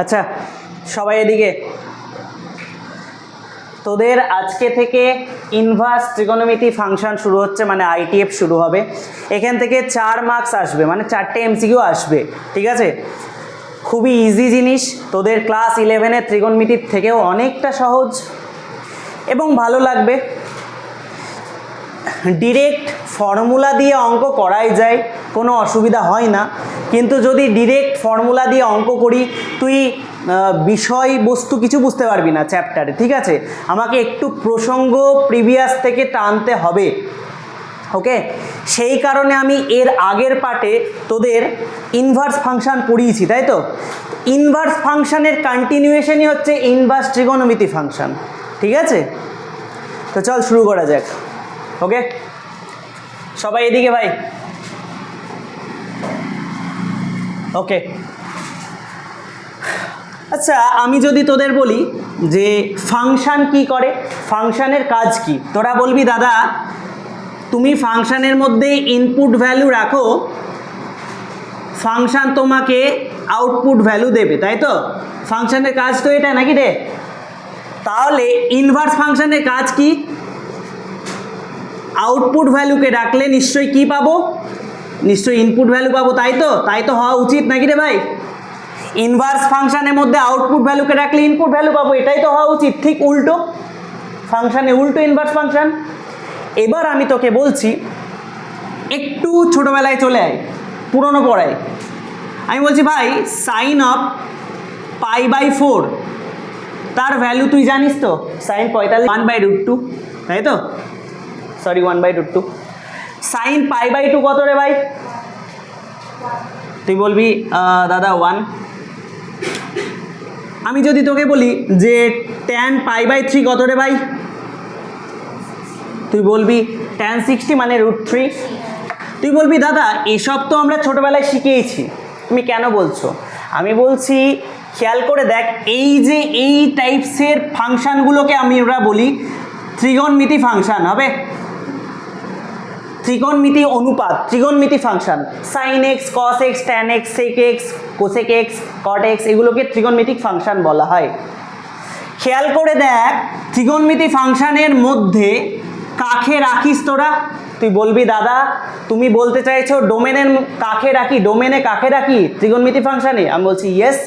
আচ্ছা সবাই এদিকে, তোদের আজকে থেকে ইনভার্স ত্রিকোণমিতি ফাংশন শুরু হচ্ছে, মানে আইটিএফ শুরু হবে। এখান থেকে 4 মার্কস আসবে, মানে 4টে এমসিকিউ আসবে, ঠিক আছে? খুবই ইজি জিনিস, তোদের ক্লাস 11-এর ত্রিকোণমিতির থেকেও অনেকটা সহজ এবং ভালো লাগবে। ডিরেক্ট ফর্মুলা দিয়ে অঙ্ক করাই যায়, কোনো অসুবিধা হয় না। কিন্তু যদি ডিরেক্ট ফর্মুলা দিয়ে অঙ্ক করি, তুই বিষয়বস্তু কিছু বুঝতে পারবি না চ্যাপ্টারে, ঠিক আছে? আমাকে একটু প্রসঙ্গ প্রিভিয়াস থেকে টানতে হবে, ওকে? সেই কারণে আমি এর আগের পার্টে তোদের ইনভার্স ফাংশন পড়িয়েছি, তাই তো? ইনভার্স ফাংশনের কন্টিনিউয়েশনই হচ্ছে ইনভার্স ত্রিকোণমিতি ফাংশন, ঠিক আছে? তো চল শুরু করা যাক, ওকে? সবাই এদিকে ভাই, ওকে? আচ্ছা, আমি যদি তোদের বলি যে ফাংশন কি করে, ফাংশনের কাজ কি, তোরা বলবি দাদা তুমি ফাংশনের মধ্যে ইনপুট ভ্যালু রাখো, ফাংশন তোমাকে আউটপুট ভ্যালু দেবে, তাই তো? ফাংশনের কাজ তো এটা নাকি রে? তাহলে ইনভার্স ফাংশনের কাজ কি? আউটপুট ভ্যালুকে রাখলে নিশ্চয়ই কি পাবো? নিশ্চয়ই ইনপুট ভ্যালু পাবো, তাই তো? তাই তো হওয়া উচিত নাকি রে ভাই? ইনভার্স ফাংশনের মধ্যে আউটপুট ভ্যালুকে রাখলে ইনপুট ভ্যালু পাবো, এটাই তো হওয়া উচিত। ঠিক উল্টো, ফাংশনে উল্টো ইনভার্স ফাংশন। এবার আমি তোকে বলছি, একটু ছোটোবেলায় চলে আয়, পুরনো পড়ায়। আমি বলছি ভাই সাইন অফ π/4 তার ভ্যালু তুই জানিস তো? সাইন 45 1/√2, তাই তো? সরি 1/√2। সাইন π/2 কত রে ভাই? তুই বলবি দাদা 1। আমি যদি তোকে বলি যে tan π/3 কত রে ভাই? তুই বলবি tan 60 মানে √3। তুই বলবি দাদা এসব তো আমরা ছোটোবেলায় শিখেইছি, তুমি কেন বলছো? আমি বলছি খেয়াল করে দেখ, এই যে এই টাইপসের ফাংশানগুলোকে আমরা বলি ত্রিকোণমিতি ফাংশান, হবে? ত্রিকোণমিতি অনুপাত, ত্রিকোণমিতি ফাংশন। Sine x, cos x, tan x, sec x, cosec x, cot x, এগুলোকে ত্রিকোণমিতিক ফাংশন বলা হয়। খেয়াল করে দেখ ত্রিকোণমিতি ফাংশনের মধ্যে কাকে রাখিস তোরা? তুই বলবি দাদা তুমি বলতে চাইছো ডোমেনের কাকে রাখি, ডোমেনে কাকে রাখি ত্রিকোণমিতি ফাংশনে? আমি বলছি ইয়েস,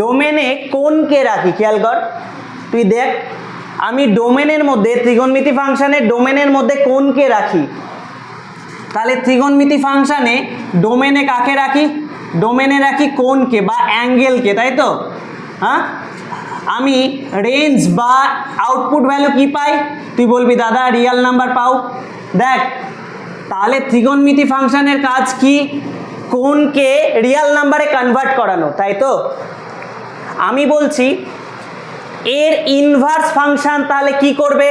ডোমেনে কোনকে রাখি। খেয়াল কর, তুই দেখ আমি ডোমেনের মধ্যে, ত্রিকোণমিতি ফাংশনের ডোমেনের মধ্যে কোনকে রাখি। তাহলে ত্রিকোণমিতি ফাংশনে ডোমেনে কাকে রাখি? ডোমেনে রাখি কোনকে বা অ্যাঙ্গেলকে, তাই তো? হ্যাঁ, আমি রেঞ্জ বা আউটপুট ভ্যালু কি পাই? তুই বলবি দাদা রিয়েল নাম্বার পাও। দেখ তাহলে ত্রিকোণমিতি ফাংশনের কাজ কি? কোনকে রিয়েল নাম্বারে কনভার্ট করানো, তাই তো? আমি বলছি এর ইনভার্স ফাংশন তাহলে কি করবে?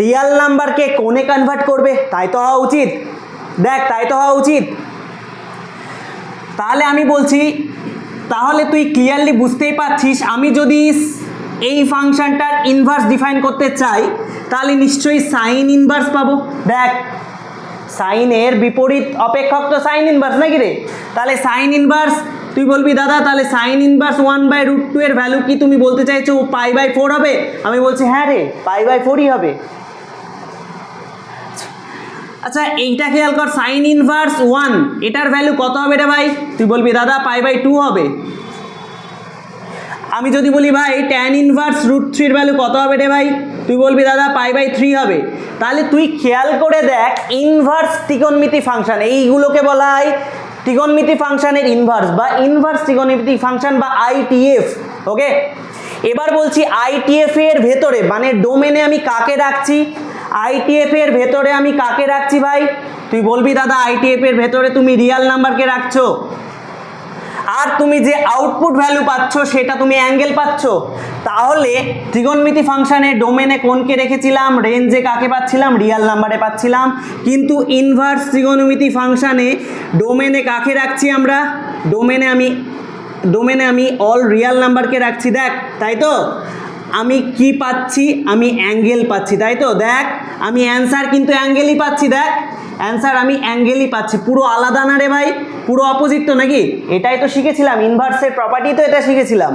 রিয়েল নাম্বারকে কোনে কনভার্ট করবে, তাই তো হওয়া উচিত। দেখ তাই তো হওয়া উচিত। তাহলে আমি বলছি, তাহলে তুই ক্লিয়ারলি বুঝতেই পারছিস, আমি যদি এই ফাংশনটার ইনভার্স ডিফাইন করতে চাই তাহলে নিশ্চয়ই সাইন ইনভার্স পাবো। দেখ সাইনের বিপরীত অপেক্ষক তো সাইন ইনভার্স নাকি রে? তাহলে সাইন ইনভার্স, তুই বলবি দাদা তাহলে সাইন ইনভার্স 1/√2 এর ভ্যালু কি তুমি বলতে চাইছো π/4 হবে? আমি বলছি হ্যাঁ রে, π/4ই হবে। আচ্ছা এইটা খেয়াল কর, সাইন ইনভার্স 1 এটার ভ্যালু কত হবে রে ভাই? তুই বলবি দাদা π/2 হবে। আমি যদি বলি ভাই ট্যান ইনভার্স √3 এর ভ্যালু কত হবে রে ভাই? তুই বলবি দাদা π/3 হবে। তাহলে তুই খেয়াল করে দেখ ইনভার্স ত্রিকোণমিতি ফাংশন, এইগুলোকে বলা হয় ত্রিকোণমিতি ফাংশনের ইনভার্স বা ইনভার্স ত্রিকোণমিতি ফাংশন বা আইটিএফ, ওকে? এবার বলছি আইটিএফ এর ভেতরে মানে ডোমেনে আমি কাকে রাখছি? আইটিএফ এর ভেতরে আমি কাকে রাখছি ভাই? তুই বলবি দাদা আইটিএফ এর ভেতরে তুমি রিয়েল নাম্বারকে রাখছো, আর তুমি যে আউটপুট ভ্যালু পাচ্ছ সেটা তুমি অ্যাঙ্গেল পাচ্ছ। তাহলে ত্রিকোণমিতি ফাংশনে ডোমেনে কোনকে রেখেছিলাম, রেঞ্জে কাকে পাচ্ছিলাম, রিয়েল নাম্বারে পাচ্ছিলাম। কিন্তু ইনভার্স ত্রিকোণমিতি ফাংশনে ডোমেনে কাকে রাখছি আমরা? ডোমেনে আমি অল রিয়েল নাম্বারকে রাখছি, দেখ তাই তো? আমি কি পাচ্ছি, আমি অ্যাঙ্গেল পাচ্ছি, তাই তো? দেখ আমি অ্যান্সার কিন্তু অ্যাঙ্গেলই পাচ্ছি, দেখ অ্যান্সার আমি অ্যাঙ্গেলই পাচ্ছি। পুরো আলাদা না রে ভাই, পুরো অপোজিট তো নাকি? এটাই তো শিখেছিলাম, ইনভার্সের প্রপার্টি তো এটা শিখেছিলাম।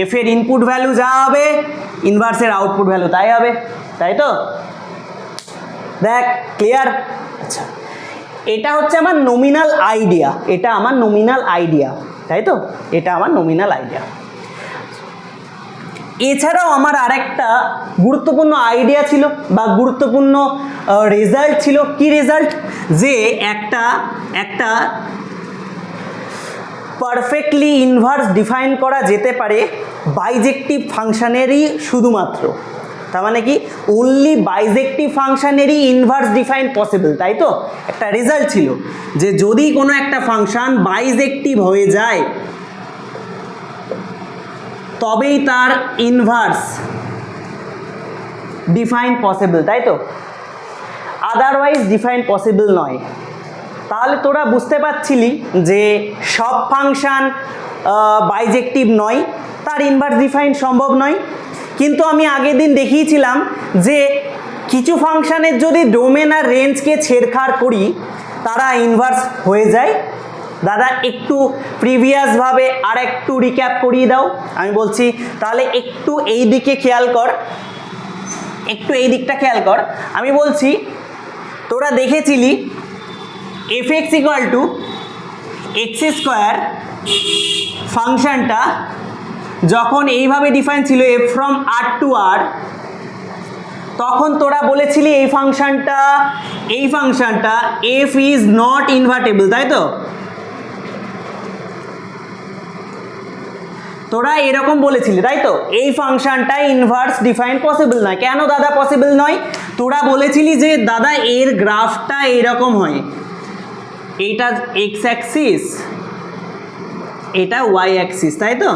এফ এর ইনপুট ভ্যালু যা হবে ইনভার্সের আউটপুট ভ্যালু তাই হবে, তাই তো? দেখ ক্লিয়ার? আচ্ছা, এটা হচ্ছে আমার নমিনাল আইডিয়া, এটা আমার নমিনাল আইডিয়া, তাই তো? এটা আমার নমিনাল আইডিয়া। এছাড়াও আমার আরেকটা গুরুত্বপূর্ণ আইডিয়া ছিল বা গুরুত্বপূর্ণ রেজাল্ট ছিল। কি রেজাল্ট? যে একটা পারফেক্টলি ইনভার্স ডিফাইন করা যেতে পারে বাইজেক্টিভ ফাংশনেরই শুধুমাত্র। তার মানে কি? অনলি বাইজেক্টিভ ফাংশনেরই ইনভার্স ডিফাইন পসিবল, তাই তো? একটা রেজাল্ট ছিল যে যদি কোনো একটা ফাংশন বাইজেক্টিভ হয়ে যায় তবেই তার ইনভার্স ডিফাইন পসিবল, তাই তো? আদারওয়াইজ ডিফাইন পসিবল নয়। তাহলে তোরা বুঝতে পারছিলি যে সব ফাংশন বাইজেক্টিভ নয়, তার ইনভার্স ডিফাইন সম্ভব নয়। কিন্তু আমি আগের দিন দেখিয়েছিলাম যে কিছু ফাংশনের যদি ডোমেন আর রেঞ্জকে ছেড়খাড় করি তারা ইনভার্স হয়ে যায়। দাদা একটু প্রিভিয়াসভাবে আর একটু রিক্যাপ করিয়ে দাও। আমি বলছি তাহলে একটু এই দিকে খেয়াল কর, একটু এই দিকটা খেয়াল কর। আমি বলছি তোরা দেখেছিলি fx equal to x square ফাংশনটা যখন এইভাবে ডিফাইন ছিল এফ ফ্রম আর টু আর, তখন তোরা বলেছিলি এই ফাংশনটা এফ ইজ নট ইনভার্টেবল, তাই তো? তোরা এরকম বলেছিলি, তাই তো? এই ফাংশনটা ইনভার্স ডিফাইন পসিবল নয়। কেন দাদা পসিবল নয়? তোরা বলেছিলি যে দাদা এর গ্রাফটা এইরকম হয়, এইটা এক্স অ্যাক্সিস, এটা ওয়াই অ্যাক্সিস, তাই তো?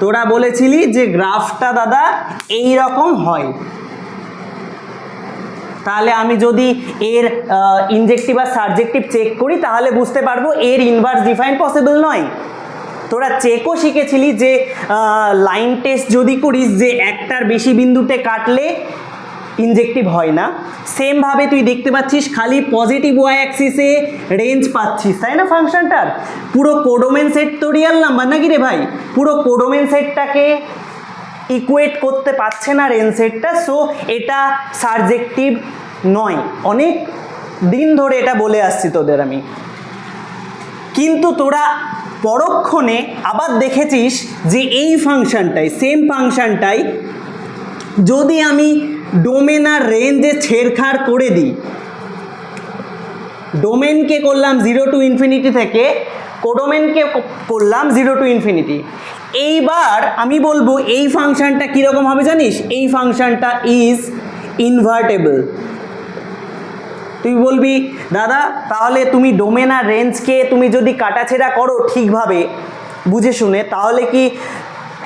তোরা বলেছিলি যে গ্রাফটা দাদা এই রকম হয়। তাহলে আমি যদি এর ইনজেক্টিভ আর সাবজেক্টিভ চেক করি তাহলে বুঝতে পারবো এর ইনভার্স ডিফাইন পসিবল নয়। তোরা চেকও শিখেছিলি যে লাইন টেস্ট যদি করিস যে একটার বেশি বিন্দুতে কাটলে ইনজেক্টিভ হয় না। সেমভাবে তুই দেখতে পাচ্ছিস খালি পজিটিভ ওয়াই অ্যাক্সিসে রেঞ্জ পাচ্ছিস, তাই না? ফাংশনটার পুরো কোডোমেন সেট তো রিয়াল নাম্বার নাকি রে ভাই? পুরো কোডোমেন সেটটাকে ইকুয়েট করতে পারছে না রেঞ্জ সেটটা, সো এটা সাবজেক্টিভ নয়। অনেক দিন ধরে এটা বলে আসছি তোদের আমি। কিন্তু তোরা পরক্ষণে আবার দেখেছিস যে এই ফাংশনটাই, সেম ফাংশনটাই যদি আমি ডোমেন আর রেঞ্জে ছেড়খাড় করে দিই, ডোমেনকে করলাম 0 টু ইনফিনিটি থেকে কোডোমেনকে করলাম 0 টু ইনফিনিটি, এইবার আমি বলবো এই ফাংশনটা কীরকম হবে জানিস? এই ফাংশনটা ইজ ইনভার্টেবল। তুই বলবি দাদা তাহলে তুমি ডোমেন আর রেঞ্জকে তুমি যদি কাটাছেড়া করো ঠিকভাবে বুঝে শুনে, তাহলে কি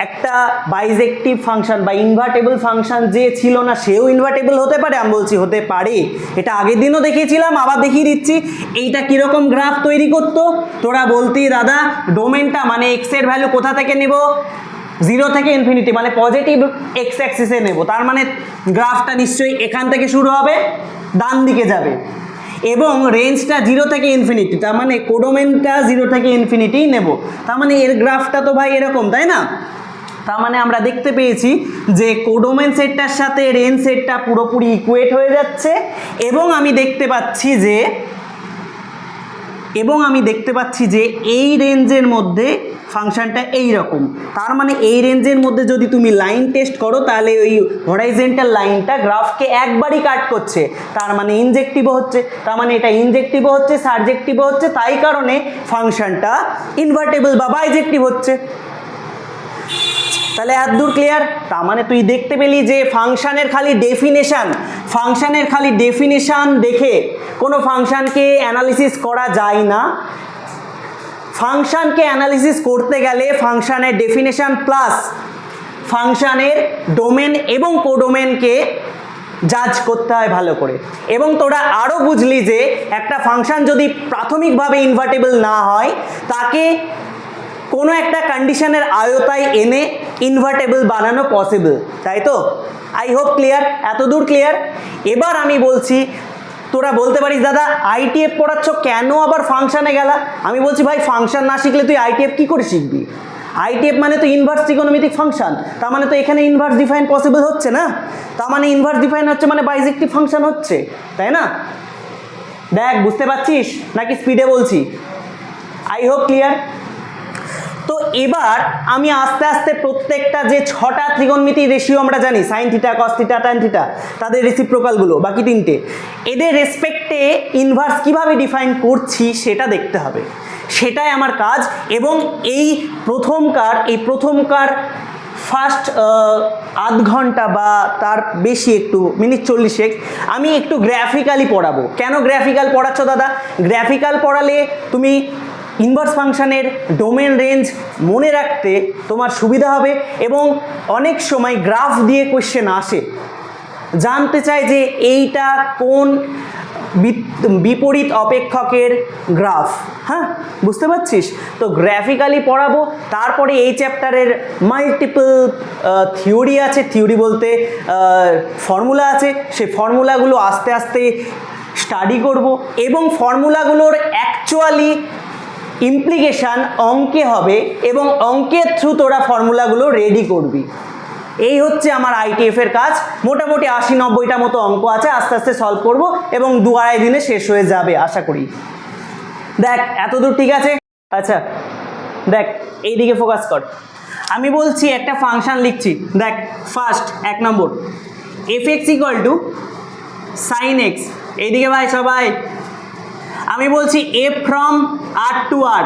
একটা বাইজেক্টিভ ফাংশন বা ইনভার্টেবল ফাংশন যে ছিল না সেও ইনভার্টেবল হতে পারে? আমি বলছি হতে পারে। এটা আগের দিনও দেখিয়েছিলাম, আবার দেখিয়ে দিচ্ছি। এইটা কীরকম গ্রাফ তৈরি করতো? তোরা বলতি দাদা ডোমেনটা মানে এক্সের ভ্যালু কোথা থেকে নেব? 0 থেকে ইনফিনিটি, মানে পজিটিভ এক্স অ্যাক্সিসে নেব। তার মানে গ্রাফটা নিশ্চয়ই এখান থেকে শুরু হবে, ডান দিকে যাবে, এবং রেঞ্জটা 0 থেকে ইনফিনিটি, তার মানে কোডোমেনটা 0 থেকে ইনফিনিটি নেব। তার মানে এর গ্রাফটা তো ভাই এরকম, তাই না? তার মানে আমরা দেখতে পেয়েছি যে কোডোমেন সেটটার সাথে রেঞ্জ সেটটা পুরোপুরি ইকুয়েট হয়ে যাচ্ছে, এবং আমি দেখতে পাচ্ছি যে এই রেঞ্জের মধ্যে ফাংশনটা এই রকম। তার মানে এই রেঞ্জের মধ্যে যদি তুমি লাইন টেস্ট করো তাহলে ওই হরাইজেন্টাল লাইনটা গ্রাফকে একবারই কাট করছে, তার মানে ইনজেক্টিভও হচ্ছে, তার মানে এটা ইনজেক্টিভও হচ্ছে সাবজেক্টিভও হচ্ছে, তাই কারণে ফাংশনটা ইনভার্টেবল বা বাইজেক্টিভ হচ্ছে। তাহলে এত দূর ক্লিয়ার? তার মানে তুই দেখতে পেলি যে ফাংশনের খালি ডেফিনেশন দেখে কোনো ফাংশনকে অ্যানালিসিস করা যায় না। ফাংশনকে অ্যানালিসিস করতে গেলে ফাংশনের ডেফিনেশন প্লাস ফাংশনের ডোমেন এবং কোডোমেনকে জাজ করতে হয় ভালো করে। এবং তোরা আরও বুঝলি যে একটা ফাংশন যদি প্রাথমিকভাবে ইনভার্টেবল না হয় তাকে কোনো একটা কন্ডিশনের আয়তায় এনে ইনভার্টেবল বানানো পসিবল, তাই তো? আই হোপ ক্লিয়ার, এত দূর ক্লিয়ার। এবার আমি বলছি, তোরা বলতে পারিস দাদা আইটিএফ পড়াচ্ছ কেন আবার ফাংশানে গেলা? আমি বলছি ভাই ফাংশন না শিখলে তুই আইটিএফ কি করে শিখবি? আইটিএফ মানে তো ইনভার্স ত্রিকোণমিতিক ফাংশন, তার মানে তো এখানে ইনভার্স ডিফাইন পসিবল হচ্ছে না, তার মানে ইনভার্স ডিফাইন হচ্ছে মানে বাইজেক্টিভ ফাংশন হচ্ছে, তাই না? দেখ বুঝতে পারছিস নাকি স্পিডে বলছি? I hope clear. তো এবার আমি আস্তে আস্তে প্রত্যেকটা যে 6টা ত্রিকোণমিতির রেশিও আমরা জানি, sine theta, cos theta, tan theta, তাদের রেসিপ্রোকালগুলো বাকি 3টে, এদের রেসপেক্টে ইনভার্স কিভাবে ডিফাইন করছি সেটা দেখতে হবে, সেটাই আমার কাজ। এবং এই প্রথমকার ফার্স্ট আধ ঘন্টা বা তার বেশি একটু মিনিট 40 আমি একটু গ্রাফিক্যালি পড়াবো। কেন গ্রাফিক্যাল পড়াচ্ছ দাদা? গ্রাফিক্যাল পড়ালে তুমি ইনভার্স ফাংশনের ডোমেন রেঞ্জ মনে রাখতে তোমার সুবিধা হবে, এবং অনেক সময় গ্রাফ দিয়ে কোশ্চেন আসে, জানতে চায় যে এইটা কোন বিপরীত অপেক্ষকের গ্রাফ। হ্যাঁ, বুঝতে পারছিস? তো গ্রাফিক্যালি পড়াবো। তারপরে এই চ্যাপ্টারের মাল্টিপল থিওরি আছে, থিওরি বলতে ফর্মুলা আছে, সেই ফর্মুলাগুলো আস্তে আস্তে স্টাডি করব, এবং ফর্মুলাগুলোর অ্যাকচুয়ালি ইমপ্লিকেশান অঙ্কে হবে, এবং অঙ্কের থ্রু তোরা ফর্মুলাগুলো রেডি করবি। এই হচ্ছে আমার আইটিএফ এর কাজ। মোটামুটি 80-90টা মতো অঙ্ক আছে, আস্তে আস্তে সলভ করব এবং 2-2.5 দিনে শেষ হয়ে যাবে আশা করি। দেখ এতদূর ঠিক আছে? আচ্ছা দেখ এইদিকে ফোকাস কর। আমি বলছি একটা ফাংশন লিখছি, দেখ ফার্স্ট 1 নম্বর fx = sin x। এইদিকে ভাই সবাই, আমি বলছি f from r to r,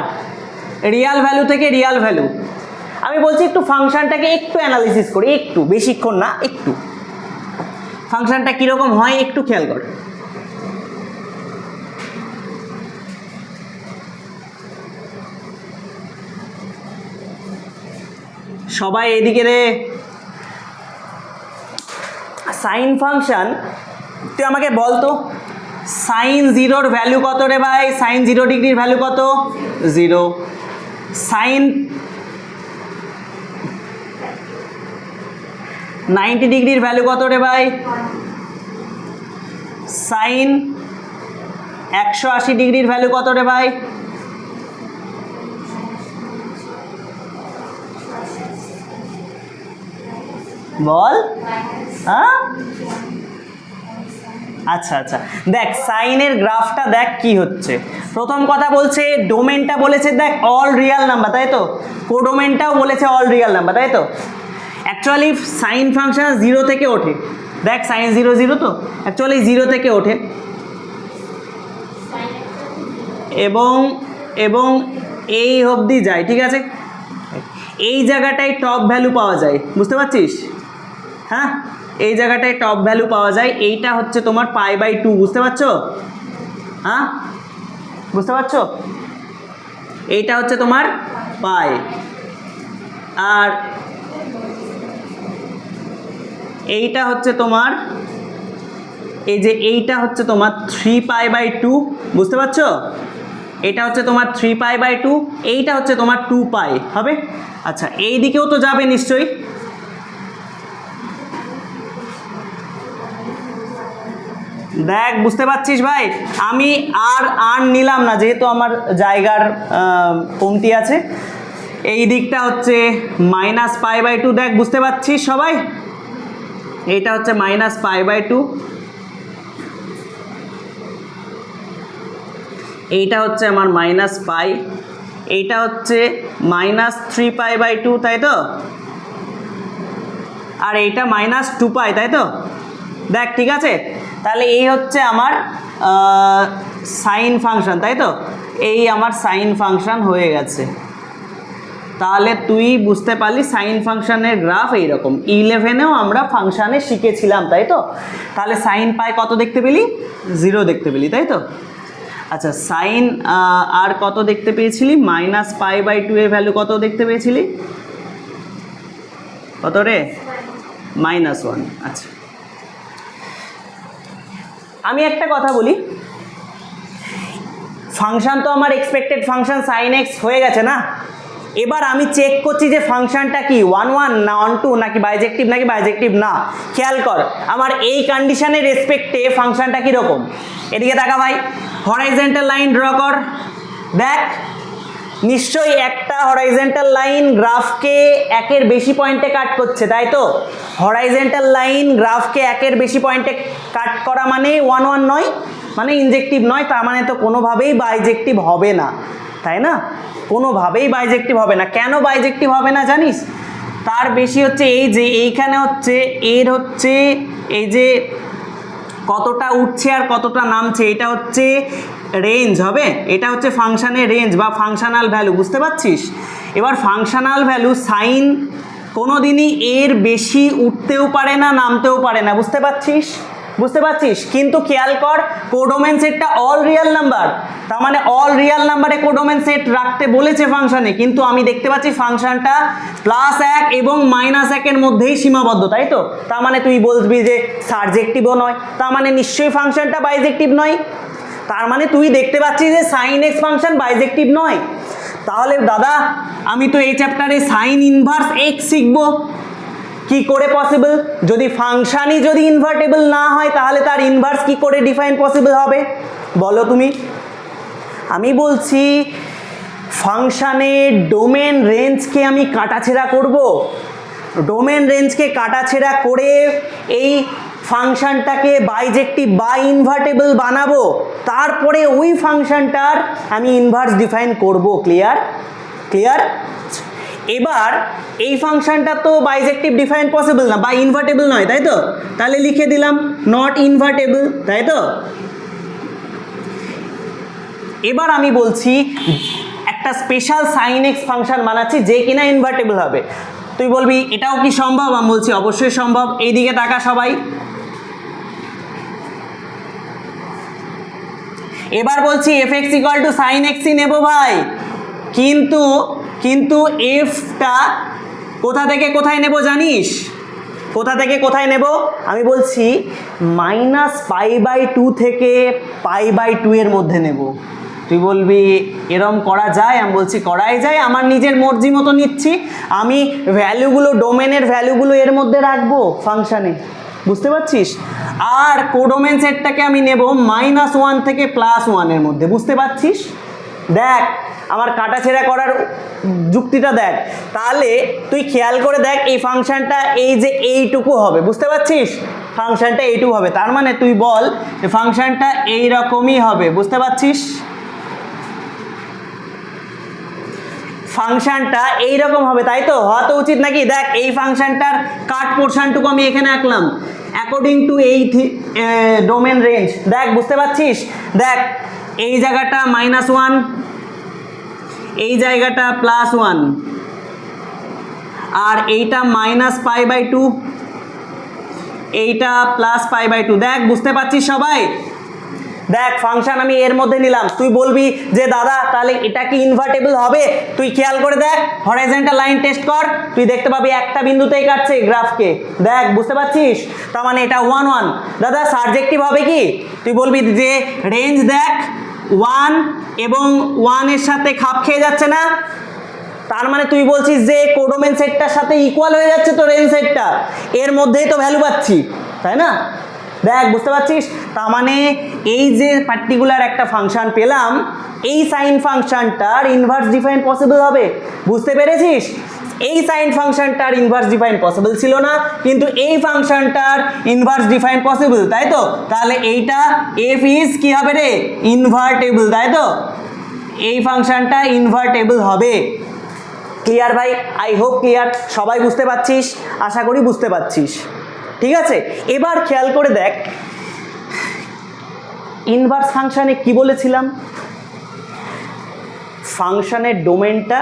Real value থেকে রিয়াল ভ্যালু। আমি বলছি একটু ফাংশনটাকে একটু অ্যানালিসিস করি, একটু, বেশিক্ষণ না, একটু ফাংশনটা কীরকম হয় একটু খেয়াল কর। সবাই এদিকে রে। সাইন ফাংশন, তুই আমাকে বল তো সাইন 0-র ভ্যালু কত রে ভাই? সাইন 0 ডিগ্রির ভ্যালু কত? 0। সাইন 90 ডিগ্রির ভ্যালু কত রে ভাই? সাইন 180 ডিগ্রির ভ্যালু কত রে ভাই? বল। হ্যাঁ আচ্ছা আচ্ছা, দেখ সাইনের গ্রাফটা দেখ কি হচ্ছে। প্রথম কথা বলছে ডোমেনটা বলেছে দেখ অল রিয়াল নাম্বার, তাই তো? কোডোমেনটাও বলেছে অল রিয়াল নাম্বার, তাই তো? অ্যাকচুয়ালি সাইন ফাংশন 0 থেকে ওঠে, দেখ সাইন 0 0 তো অ্যাকচুয়ালি 0 থেকে ওঠে, এবং এই অবধি যায়, ঠিক আছে? এই জায়গাটায় টপ ভ্যালু পাওয়া যায়, বুঝতে পারছিস? হ্যাঁ, এই জায়গাটায় টপ ভ্যালু পাওয়া যায়, এইটা হচ্ছে তোমার π/2, বুঝতে পারছো? হ্যাঁ বুঝতে পারছো? এইটা হচ্ছে তোমার পাই, আর এইটা হচ্ছে তোমার, এই যে এইটা হচ্ছে তোমার 3π/2, বুঝতে পারছো? এটা হচ্ছে তোমার 3π/2, এইটা হচ্ছে তোমার 2π হবে। আচ্ছা এই দিকেও তো যাবে নিশ্চয়ই। দেখ বুঝতে পারছিস ভাই, আমি আর নিলাম না যেহেতু আমার জায়গার কমতি আছে। এই দিকটা হচ্ছে -π/2, দেখ বুঝতে পারছিস সবাই? এইটা হচ্ছে -π/2, এইটা হচ্ছে আমার -π, এইটা হচ্ছে -3π/2, তাই তো? আর এইটা -2π, তাই তো? দেখ ঠিক আছে, তাহলে এই হচ্ছে আমার সাইন ফাংশন, তাই তো? এই আমার সাইন ফাংশন হয়ে গেছে। তাহলে তুই বুঝতে পারলি সাইন ফাংশনের গ্রাফ এইরকম। 11এও আমরা ফাংশানে শিখেছিলাম, তাই তো? তাহলে সাইন পাই কত দেখতে পেলি? 0 দেখতে পেলি, তাই তো? আচ্ছা সাইন আর কত দেখতে পেয়েছিলি? -π/2 এর ভ্যালু কত দেখতে পেয়েছিলি? কত রে? -1। আচ্ছা আমি একটা কথা বলি, ফাংশন তো আমার এক্সপেক্টেড ফাংশন সাইন এক্স হয়ে গেছে না? এবার আমি চেক করছি যে ফাংশনটা কি 1 1 না 1 2 নাকি বাইজেক্টিভ না। খেয়াল কর আমার এই কন্ডিশনের রেসপেক্টে ফাংশনটা কীরকম। এদিকে তাকা ভাই, হরাইজন্টাল লাইন ড্র কর। দেখ নিশ্চয়ই একটা হরাইজন্টাল লাইন গ্রাফকে একের বেশি পয়েন্টে কাট করছে, তাই তো? হরাইজন্টাল লাইন গ্রাফকে একের বেশি পয়েন্টে কাট করা মানে 1 1 নয়, মানে ইনজেক্টিভ নয়, তার মানে তো কোনোভাবেই বাইজেক্টিভ হবে না, তাই না? কোনোভাবেই বাইজেক্টিভ হবে না। কেন বাইজেক্টিভ হবে না জানিস? তার বেশি হচ্ছে এই যে এইখানে হচ্ছে এর হচ্ছে এই যে কতটা উঠছে আর কতটা নামছে, এটা হচ্ছে রেঞ্জ হবে, এটা হচ্ছে ফাংশনের রেঞ্জ বা ফাংশনাল ভ্যালু, বুঝতে পারছিস? এবার ফাংশনাল ভ্যালু সাইন কোনো দিনই এর বেশি উঠতেও পারে না নামতেও পারে না, বুঝতে পারছিস? কিন্তু খেয়াল কর কোডোমেন সেটটা অল রিয়েল নাম্বার, তার মানে অল রিয়েল নাম্বারে কোডোমেন সেট রাখতে বলেছে ফাংশনে, কিন্তু আমি দেখতে পাচ্ছি ফাংশনটা +1 এবং -1 এর মধ্যেই সীমাবদ্ধ, তাই তো? তার মানে তুই বলবি যে সারজেক্টিভও নয়, তার মানে নিশ্চয়ই ফাংশনটা বাইজেক্টিভ নয়। তার মানে তুই দেখতে পাচ্ছিস যে সাইন এক্স ফাংশন বাইজেক্টিভ নয়। তাহলে দাদা আমি তো এই চ্যাপ্টারে সাইন ইনভার্স এক্স শিখবো, কি করে পসিবল? যদি ফাংশনই যদি ইনভার্টেবল না হয় তাহলে তার ইনভার্স কি করে ডিফাইন পসিবল হবে বলো তুমি? আমি বলছি ফাংশনের ডোমেন রেঞ্জকে আমি কাটাছেড়া করব, ডোমেন রেঞ্জকে কাটাছেড়া করে এই ফাংশনটাকে বাইজেক্টিভ বা ইনভার্টেবল বানাবো, তারপরে ওই ফাংশনটার আমি ইনভার্স ডিফাইন করব। ক্লিয়ার? এবার এই ফাংশনটা তো বাইজেক্টিভ ডিফাইন পসিবল না বা ইনভার্টেবল নয়, তাই তো? তাহলে লিখে দিলাম নট ইনভার্টেবল, তাই তো? এবার আমি বলছি একটা স্পেশাল সাইন এক্স ফাংশন বানাচ্ছি যে কিনা ইনভার্টেবল হবে। তুই বলবি এটাও কি সম্ভব? আমি বলছি অবশ্যই সম্ভব। এইদিকে তাকা সবাই। এবার বলছি fx = sin x নেব ভাই, কিন্তু এফটা কোথা থেকে কোথায় নেব জানিস? কোথা থেকে কোথায় নেব? আমি বলছি -π/2 থেকে π/2 এর মধ্যে নেব। তুই বলবি এরম করা যায়? আমি বলছি করাই যায়, আমার নিজের মর্জি মতো নিচ্ছি। আমি ভ্যালুগুলো ডোমেনের ভ্যালুগুলো এর মধ্যে রাখবো ফাংশানে, বুঝতে পারছিস? আর কোডোমেন সেটটাকে আমি নেব -1 থেকে +1 এর মধ্যে, বুঝতে পারছিস? দেখ আমার কাটাছেড়া করার যুক্তিটা দেখ। তাহলে তুই খেয়াল করে দেখ এই ফাংশনটা এই যে এইটুকু হবে, বুঝতে পারছিস? ফাংশনটা এইটুকু হবে, তার মানে তুই বল ফাংশনটা এইরকমই হবে, বুঝতে পারছিস? ফাংশনটা এইরকম হবে, তাই তো? হওয়া তো উচিত নাকি? দেখ এই ফাংশনটার কাট পোর্শনটুকু আমি এখানে আঁকলাম অ্যাকর্ডিং টু এই ডোমেন রেঞ্জ। দেখ বুঝতে পারছিস? দেখ এই জায়গাটা -1, এই জায়গাটা +1, আর এইটা -π/2, এইটা +π/2। দেখ বুঝতে পারছিস সবাই? দেখ ফাংশন আমি এর মধ্যে নিলাম। তুই বলবি যে দাদা তাহলে এটা কি ইনভার্টেবল হবে? তুই খেয়াল করে দেখ, হরাইজন্টাল লাইন টেস্ট কর, তুই দেখতে পাবি একটা বিন্দুতেই কাটছে গ্রাফকে। দেখ বুঝতে পারছিস? তার মানে এটা 1 1। দাদা সাবজেক্টিভ হবে কি? তুই বলবি যে রেঞ্জ দেখ 1 এবং 1 এর সাথে খাপ খেয়ে যাচ্ছে না, তার মানে তুই বলছিস যে কোডোমেন সেটটার সাথে ইকুয়াল হয়ে যাচ্ছে তো রেঞ্জ সেটটা, এর মধ্যেই তো ভ্যালু পাচ্ছি, তাই না? দেখ বুঝতে পারছিস? তার মানে এই যে পার্টিকুলার একটা ফাংশন পেলাম, এই সাইন ফাংশনটার ইনভার্স ডিফাইন পসিবল হবে, বুঝতে পেরেছিস? এই সাইন ফাংশনটার ইনভার্স ডিফাইন পসিবল ছিল না, কিন্তু এই ফাংশনটার ইনভার্স ডিফাইন পসিবল, তাই তো? তাহলে এইটা এফ ইজ কি হবে রে? ইনভার্টেবল, তাই তো? এই ফাংশনটা ইনভার্টেবল হবে। ক্লিয়ার ভাই? I hope clear. সবাই বুঝতে পারছিস? আশা করি বুঝতে পারছিস। ঠিক আছে, এবার খেয়াল করে দেখ ইনভার্স ফাংশনে কি বলেছিলাম? ফাংশনের ডোমেনটা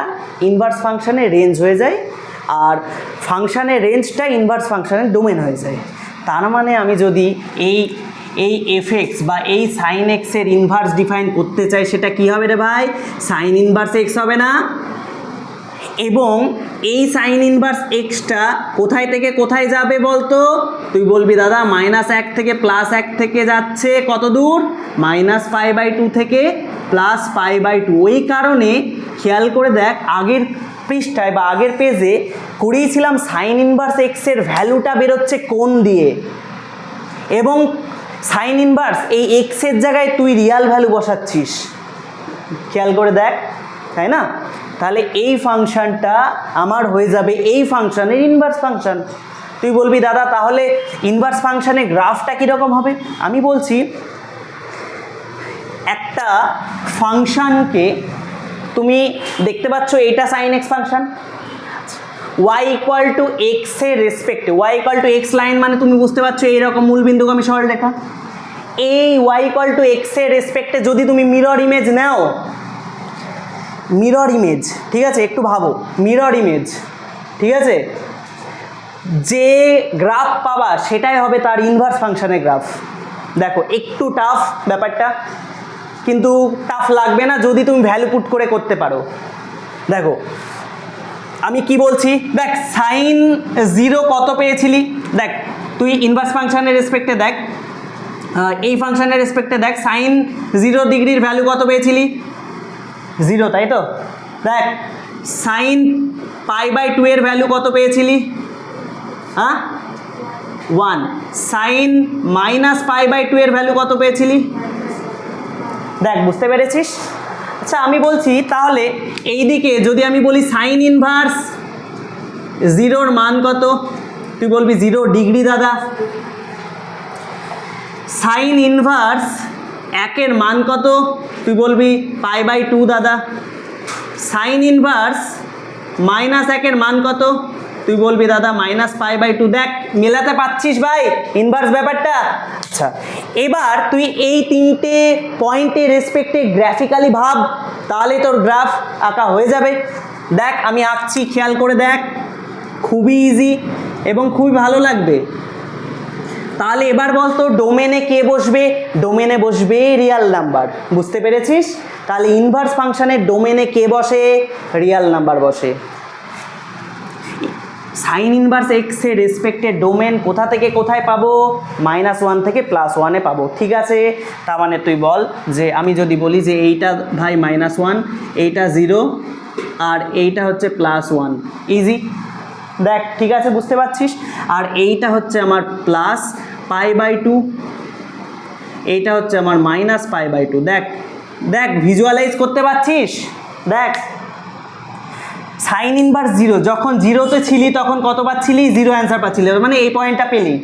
ইনভার্স ফাংশনের রেঞ্জ হয়ে যায়, আর ফাংশনের রেঞ্জটা ইনভার্স ফাংশনের ডোমেন হয়ে যায়। তার মানে আমি যদি এই এফএক্স বা এই সাইন এক্সের ইনভার্স ডিফাইন করতে চাই, সেটা কি হবে রে ভাই? সাইন ইনভার্স এক্স হবে না? এবং এই সাইন ইনভার্স এক্সটা কোথায় থেকে কোথায় যাবে বলতো? তুই বলবি দাদা -1 থেকে +1 থেকে যাচ্ছে কত দূর? -π/2 থেকে +π/2। ওই কারণে খেয়াল করে দেখ আগের পৃষ্ঠায় বা আগের পেজে করিয়েছিলাম সাইন ইনভার্স এক্সের ভ্যালুটা বেরোচ্ছে কোণ দিয়ে, এবং সাইন ইনভার্স এই এক্সের জায়গায় তুই রিয়াল ভ্যালু বসাচ্ছিস, খেয়াল করে দেখ, তাই না? তাহলে এই ফাংশনটা আমার হয়ে যাবে এই ফাংশনের ইনভার্স ফাংশন। তুই বলবি দাদা তাহলে ইনভার্স ফাংশনের গ্রাফটা কীরকম হবে? আমি বলছি, একটা ফাংশনকে তুমি দেখতে পাচ্ছ, এইটা sine x function, y equal to এক্সের রেসপেক্টে, y equal to x line মানে তুমি বুঝতে পারছো এইরকম মূলবিন্দুগামী সরলরেখা। এই y ইকুয়াল টু এক্সের রেসপেক্টে যদি তুমি মিরর ইমেজ নাও, মিরর ইমেজ, ঠিক আছে, একটু ভাবো, মিরর ইমেজ, ঠিক আছে, যে গ্রাফ পাবা সেটাই হবে তার ইনভার্স ফাংশনের গ্রাফ। দেখো একটু টাফ ব্যাপারটা, কিন্তু টাফ লাগবে না যদি তুমি ভ্যালু পুট করে করতে পারো। দেখো আমি কি বলছি, দেখ সাইন 0 কত পেয়েছিলি, দেখ তুই ইনভার্স ফাংশনের রেসপেক্টে দেখ, এই ফাংশনের রেসপেক্টে দেখ, সাইন 0 ডিগ্রির ভ্যালু কত পেয়েছিলি? 0, তাই তো? দেখ সাইন π/2 এর ভ্যালু কত পেয়েছিলি? হ্যাঁ, 1। সাইন -π/2 এর ভ্যালু কত পেয়েছিলি? দেখ বুঝতে পেরেছিস? আচ্ছা আমি বলছি তাহলে এই দিকে যদি আমি বলি সাইন ইনভার্স 0-র মান কত, তুই বলবি 0 ডিগ্রি দাদা। সাইন ইনভার্স 1-এর মান কত, তুই বলবি π/2 দাদা। সাইন ইনভার্স -1-এর মান কত, তুই বলবি দাদা -π/2। দেখ মেলাতে পাচ্ছিস ভাই ইনভার্স ব্যাপারটা? আচ্ছা এবার তুই এই তিনটে পয়েন্টের রেসপেক্টে গ্রাফিক্যালি ভাব, তাহলে তোর গ্রাফ আঁকা হয়ে যাবে। দেখ আমি আঁকছি, খেয়াল করে দেখ, খুবই ইজি এবং খুবই ভালো লাগবে। তাহলে এবার বল তো ডোমেনে কে বসবে? ডোমেনে বসবে রিয়াল নাম্বার, বুঝতে পেরেছিস? তাহলে ইনভার্স ফাংশনের ডোমেনে কে বসে? রিয়াল নাম্বার বসে। সাইন ইনভার্স এক্সের রেসপেক্টে ডোমেন কোথা থেকে কোথায় পাবো? -1 থেকে +1-এ পাবো, ঠিক আছে? তার মানে তুই বল যে আমি যদি বলি যে এইটা ভাই -1, এইটা 0 আর এইটা হচ্ছে +1, ইজি। দেখ ঠিক আছে, বুঝতে পারছিস? আর এইটা হচ্ছে আমার +π/2, এইটা হচ্ছে আমার -π/2। দেখ দেখ ভিজুয়ালাইজ করতে পারছিস? দেখ সাইন ইনভার্স 0, যখন 0-তে ছিলি তখন কত পাচ্ছিলি? 0 অ্যান্সার পাচ্ছিলি, মানে এই পয়েন্টটা পেলি।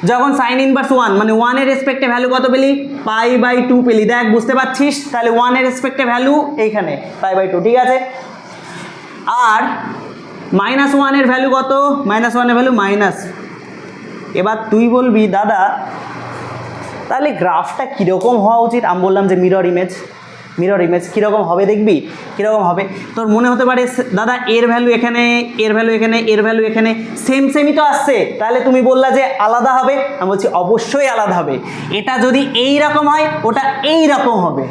যখন সাইন ইনভার্স 1 মানে 1-এর রেসপেক্টে ভ্যালু কত পেলি? π/2 পেলি। দেখ বুঝতে পারছিস? তাহলে 1-এর রেসপেক্টে ভ্যালু এইখানে π/2, ঠিক আছে? আর -1-এর ভ্যালু কত? -1-এর ভ্যালু মাইনাস। এবার তুই বলবি দাদা তাহলে গ্রাফটা কীরকম হওয়া উচিত? আমি বললাম যে মিরর ইমেজ। মিরর ইমেজ কীরকম হবে দেখবি? কীরকম হবে তোর মনে হতে পারে দাদা এর ভ্যালু এখানে, এর ভ্যালু এখানে, এর ভ্যালু এখানে, সেম সেমই তো আসছে, তাহলে তুমি বললা যে আলাদা হবে। আমি বলছি অবশ্যই আলাদা হবে। এটা যদি এই রকম হয় ওটা এই রকম হবে।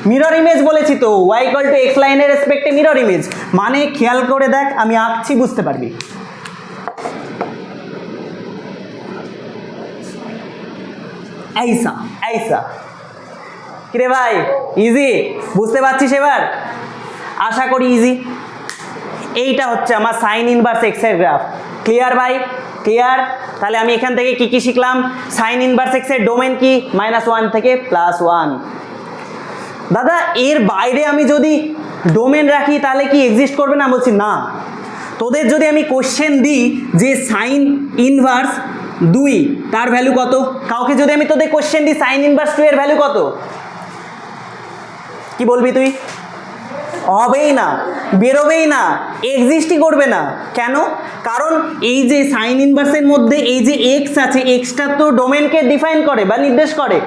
মিরর ইমেজ বলেছি তো, y ইকুয়াল টু এক্স লাইনের রেসপেক্টে মিরর ইমেজ মানে, খেয়াল করে দেখ আমি আঁকছি, বুঝতে পারবি। ऐसा ऐसा কিরে ভাই, ইজি বুঝতে পারছিস এবার? আশা করি ইজি। এইটা হচ্ছে আমার সাইন ইনভার্স এক্সের গ্রাফ। ক্লিয়ার ভাই? ক্লিয়ার? তাহলে আমি এখান থেকে কি কি শিখলাম? সাইন ইনভার্স এক্সের ডোমেন কি? -1 থেকে +1। দাদা এর বাইরে আমি যদি ডোমেন রাখি তাহলে কি এক্সিস্ট করবে না? বলছি না। তোদের যদি আমি কোশ্চেন দিই যে সাইন ইনভার্স 2 তার ভ্যালু কত, কাউকে যদি আমি তোদের কোশ্চেন দিই সাইন ইনভার্স 2 এর ভ্যালু কত, কি বলবি তুই? হবেই না, বেরোবেই না, এক্সিস্টই করবে না। কেন? কারণ এই যে সাইন ইনভার্সের মধ্যে এই যে এক্স আছে, এক্সটা তো ডোমেনকে ডিফাইন করে বা নির্দেশ করে।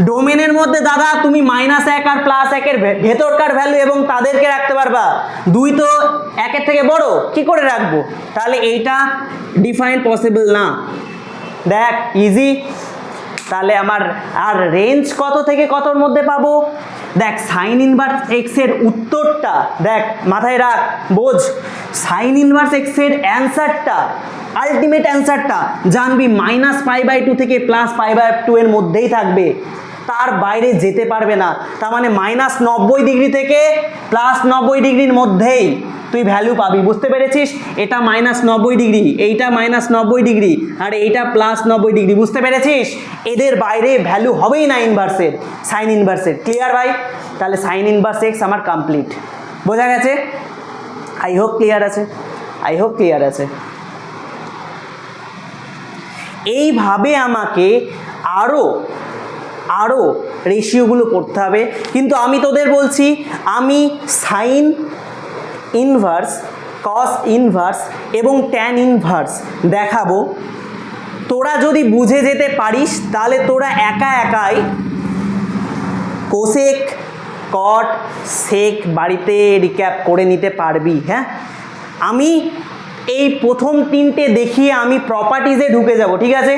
ডোমেনের মধ্যে দাদা তুমি -1 আর +1-এর ভেতরকার ভ্যালু এবং তাদেরকে রাখতে পারবা। 2 তো 1-এর থেকে বড়, কি করে রাখবো? তাহলে এইটা ডিফাইন পসিবল না। দেখ ইজি। তাহলে আমার আর রেঞ্জ কত থেকে কতর মধ্যে পাবো? দেখ সাইন ইনভার্স এক্সের উত্তরটা দেখ, মাথায় রাখ, বোঝ। সাইন ইনভার্স এক্সের অ্যান্সারটা, আলটিমেট অ্যান্সারটা জানবি -π/2 থেকে +π/2 এর মধ্যেই থাকবে। তার বাইরে যেতে পারবে না। তার মানে -90° থেকে +90° মধ্যেই তুই ভ্যালু পাবি, বুঝতে পেরেছিস? এটা -90°, এইটা -90°, আর এইটা +90°, বুঝতে পেরেছিস? এদের বাইরে ভ্যালু হবেই না ইনভার্সের, সাইন ইনভার্সের। ক্লিয়ার ভাই? তাহলে সাইন ইনভার্স এক্স আমার কমপ্লিট, বোঝা গেছে? আই হোপ ক্লিয়ার আছে, আই হোপ ক্লিয়ার আছে। এইভাবে আমাকে আরও রেশিওগুলো করতে হবে, কিন্তু আমি তোদের বলছি আমি সাইন ইনভার্স, কস ইনভার্স এবং ট্যান ইনভার্স দেখাবো। তোরা যদি বুঝে যেতে পারিস তাহলে তোরা একা একাই কোসেক, কট, সেক বাড়িতে রিক্যাপ করে নিতে পারবি। হ্যাঁ, আমি এই প্রথম তিনটে দেখিয়ে আমি প্রপার্টিজে ঢুকে যাব, ঠিক আছে?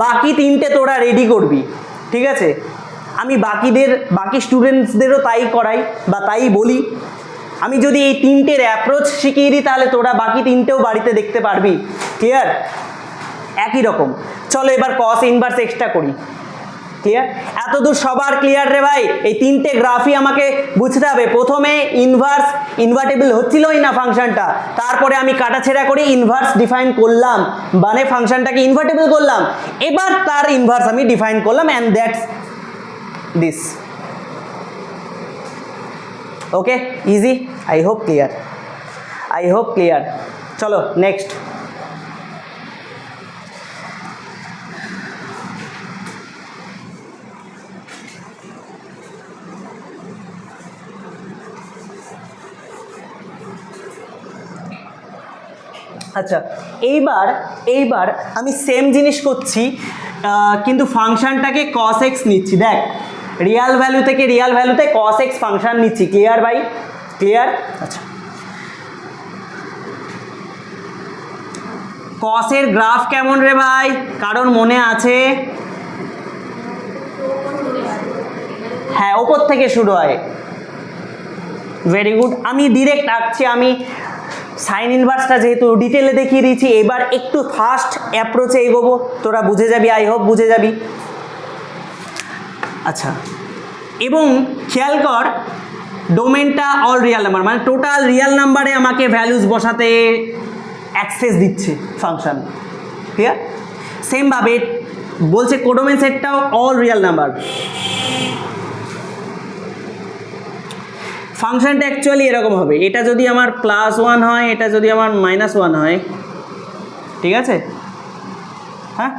বাকি তিনটে তোরা রেডি করবি, ঠিক আছে? আমি বাকি স্টুডেন্টসদেরও তাই করাই বা তাই বলি। আমি যদি এই তিনটের অ্যাপ্রোচ শিখিয়ে দিই তাহলে তোরা বাকি তিনটেও বাড়িতে দেখতে পারবি। ক্লিয়ার? একই রকম। চলো এবার কস ইনভার্স এক্সটা করি। ক্লিয়ার? এতদূর সবার ক্লিয়ার রে ভাই? এই তিনটে গ্রাফই আমাকে বুঝতে হবে। প্রথমে ইনভার্টেবল হচ্ছিলই না ফাংশনটা, তারপরে আমি কাটাছেড়া করে ইনভার্স ডিফাইন করলাম, মানে ফাংশনটাকে ইনভার্টেবল করলাম, এবার তার ইনভার্স আমি ডিফাইন করলাম, and that's this. Okay, easy? I hope clear, I hope clear. চলো নেক্সট। আচ্ছা, এইবার আমি সেম জিনিস করছি, কিন্তু ফাংশনটাকে cos x নিচ্ছি। দেখ, রিয়াল ভ্যালু থেকে রিয়াল ভ্যালুতে cos x ফাংশন নিচ্ছি। ক্লিয়ার ভাই? ক্লিয়ার? আচ্ছা, cos এর গ্রাফ কেমন রে ভাই? কারণ মনে আছে? হ্যাঁ, ওপর থেকে শুরু হয়। Very good. আমি ডিরেক্ট আঁকছি, আমি সাইন ইনভার্সটা যেহেতু ডিটেলে দেখিয়ে দিয়েছি, এবার একটু ফাস্ট অ্যাপ্রোচে এগোবো, তোরা বুঝে যাবি, আই হোপ বুঝে যাবি। আচ্ছা, এবং খেয়াল কর ডোমেনটা অল রিয়াল নাম্বার, মানে টোটাল রিয়াল নাম্বারে আমাকে ভ্যালুজ বসাতে অ্যাক্সেস দিচ্ছে ফাংশন। ক্লিয়ার? সেমভাবে বলছে কোডোমেন সেটটাও অল রিয়াল নাম্বার। ফাংশনটা অ্যাকচুয়ালি এরকম হবে, এটা যদি আমার +1 হয়, এটা যদি আমার -1 হয়, ঠিক আছে? হ্যাঁ,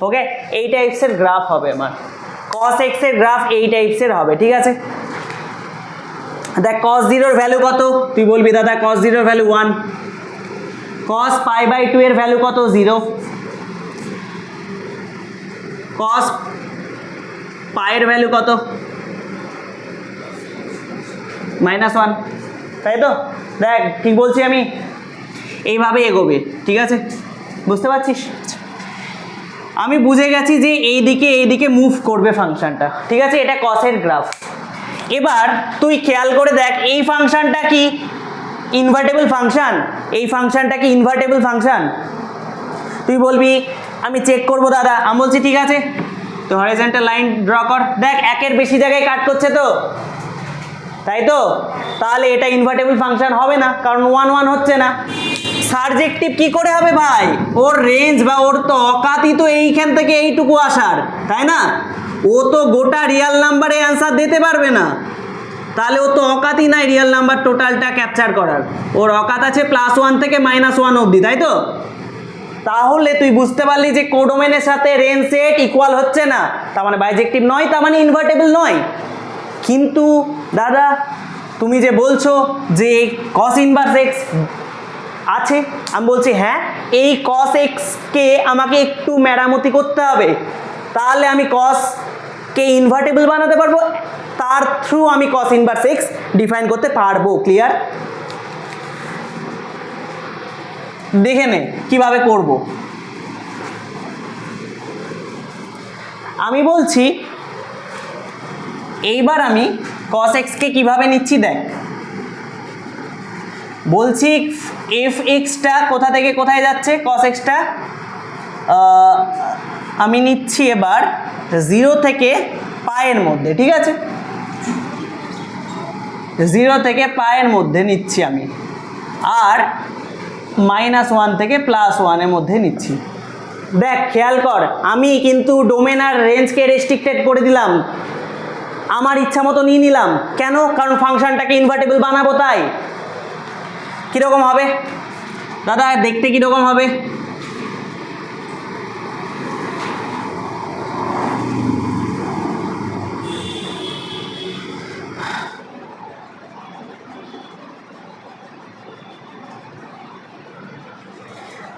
ওকে, এই টাইপসের গ্রাফ হবে আমার। cos x এর গ্রাফ এই টাইপসের হবে, ঠিক আছে? দেখ, cos 0 এর ভ্যালু কত? তুই বলবি দাদা cos 0 এর ভ্যালু 1, cos π/2 এর ভ্যালু কত? 0, cos π এর ভ্যালু কত? -1, তাই তো? দেখ, ঠিক বলছি আমি? এইভাবে এগোবে, ঠিক আছে? বুঝতে পারছিস? আমি বুঝে গেছি যে এইদিকে মুভ করবে ফাংশনটা, ঠিক আছে? এটা কসের গ্রাফ। এবার তুই খেয়াল করে দেখ, এই ফাংশনটা কি ইনভার্টেবল ফাংশন? এই ফাংশনটা কি ইনভার্টেবল ফাংশন? তুই বলবি আমি চেক করব দাদা। আমি বলছি ঠিক আছে, তো হরিজন্টাল লাইন ড্র কর। দেখ, একের বেশি জায়গায় কাট করছে তো, তাই তো? তাহলে এটা ইনভার্টেবল ফাংশন হবে না, কারণ 1 1 হচ্ছে না। সারজেক্টিভ কি করে হবে ভাই? ওর রেঞ্জ বা ওর তো অকাতই তো এইখান থেকে এইটুকু আসার, তাই না? ও তো গোটা রিয়াল নাম্বারে অ্যান্সার দিতে পারবে না, তাহলে ও তো অকাতই নাই রিয়াল নাম্বার টোটালটা ক্যাপচার করার। ওর অকাত আছে +1 থেকে -1 অবধি, তাই তো? তাহলে তুই বুঝতে পারলি যে কোডোমেনের সাথে রেঞ্জ সেট ইকুয়াল হচ্ছে না, তার মানে বাইজেক্টিভ নয়, তার মানে ইনভার্টেবল নয়। কিন্তু দাদা তুমি যে বলছো যে cos ইনভার্স x আছে। আমি বলছি হ্যাঁ এই cos x কে আমাকে একটু মেরামতি করতে হবে, তাহলে আমি cos কে ইনভার্টেবল বানাতে পারবো, তার থ্রু আমি cos ইনভার্স x ডিফাইন করতে পারবো। ক্লিয়ার? দেখে নে কিভাবে করব। আমি বলছি এইবার আমি cos x কে কিভাবে নিচ্ছি দেখ, বলছি fx টা কোথা থেকে কোথায় যাচ্ছে, cos x টা আমি নিচ্ছি এবার 0 থেকে পায়ের মধ্যে, ঠিক আছে, 0 থেকে পায়ের মধ্যে নিচ্ছি আমি, আর -1 থেকে +1 এর মধ্যে নিচ্ছি। দেখ খেয়াল কর আমি কিন্তু ডোমেন আর রেঞ্জকে রেস্ট্রিক্টেড করে দিলাম, আমার ইচ্ছা মতো নিয়ে নিলাম। কেন? কারণ ফাংশনটাকে ইনভার্টেবল বানাবো তাই। কীরকম হবে দাদা, দেখতে কীরকম হবে?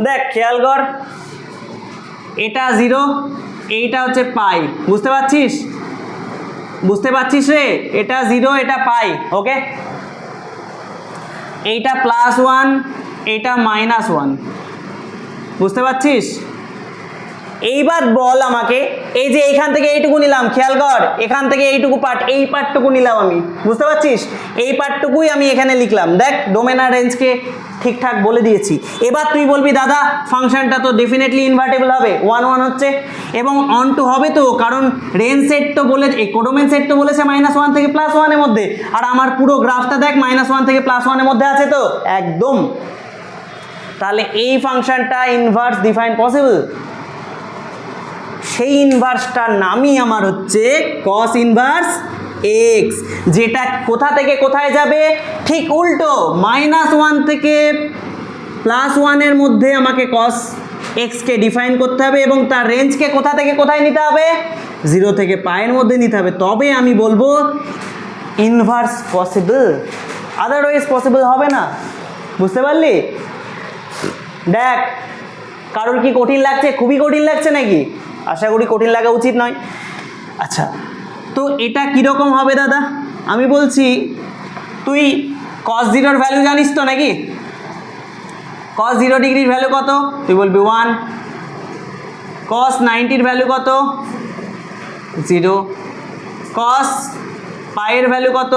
দেখ খেয়াল কর, এটা 0, এইটা হচ্ছে পাই, বুঝতে পারছিস? বুঝতে পারছিস রে? এটা 0, এটা পাই, ওকে। এইটা +1, এটা -1, বুঝতে পারছিস? এইবার বল আমাকে, এই যে এইখান থেকে এইটুকু নিলাম, খেয়াল কর এখান থেকে এইটুকু পার্ট, এই পার্টটুকু নিলাম আমি, বুঝতে পারছিস? এই পার্টটুকুই আমি এখানে লিখলাম। দেখ ডোমেন আর রেঞ্জকে ঠিকঠাক বলে দিয়েছি। এবার তুই বলবি দাদা ফাংশনটা তো ডেফিনেটলি ইনভার্টেবল হবে, 1 1 হচ্ছে এবং অন টু হবে তো, কারণ রেঞ্জ সেট তো বলে, কোডোমেন সেট তো বলেছে -1 থেকে +1 এর মধ্যে, আর আমার পুরো গ্রাফটা দেখ -1 থেকে +1 এর মধ্যে আছে তো একদম। তাহলে এই ফাংশনটা ইনভার্স ডিফাইন পসিবল। সেই ইনভার্সটার নামই আমার হচ্ছে cos ইনভার্স x, যেটা কোথা থেকে কোথায় যাবে, ঠিক উল্টো, -1 থেকে +1 এর মধ্যে আমাকে cos x কে ডিফাইন করতে হবে এবং তার রেঞ্জকে কোথা থেকে কোথায় নিতে হবে, 0 থেকে পায়ের মধ্যে নিতে হবে, তবে আমি বলবো ইনভার্স পসিবল, আদারওয়াইজ পসিবল হবে না। বুঝতে পারলি? দেখ কারোর কি কঠিন লাগছে? খুবই কঠিন লাগছে নাকি? আশা করি কঠিন লাগা উচিত নয়। আচ্ছা, তো এটা কীরকম হবে দাদা? আমি বলছি তুই cos 0 ভ্যালু জানিস তো নাকি? cos 0 ডিগ্রির ভ্যালু কত? তুই বলবি 1। cos 90 ভ্যালু কত? 0। cos পায়ের ভ্যালু কত?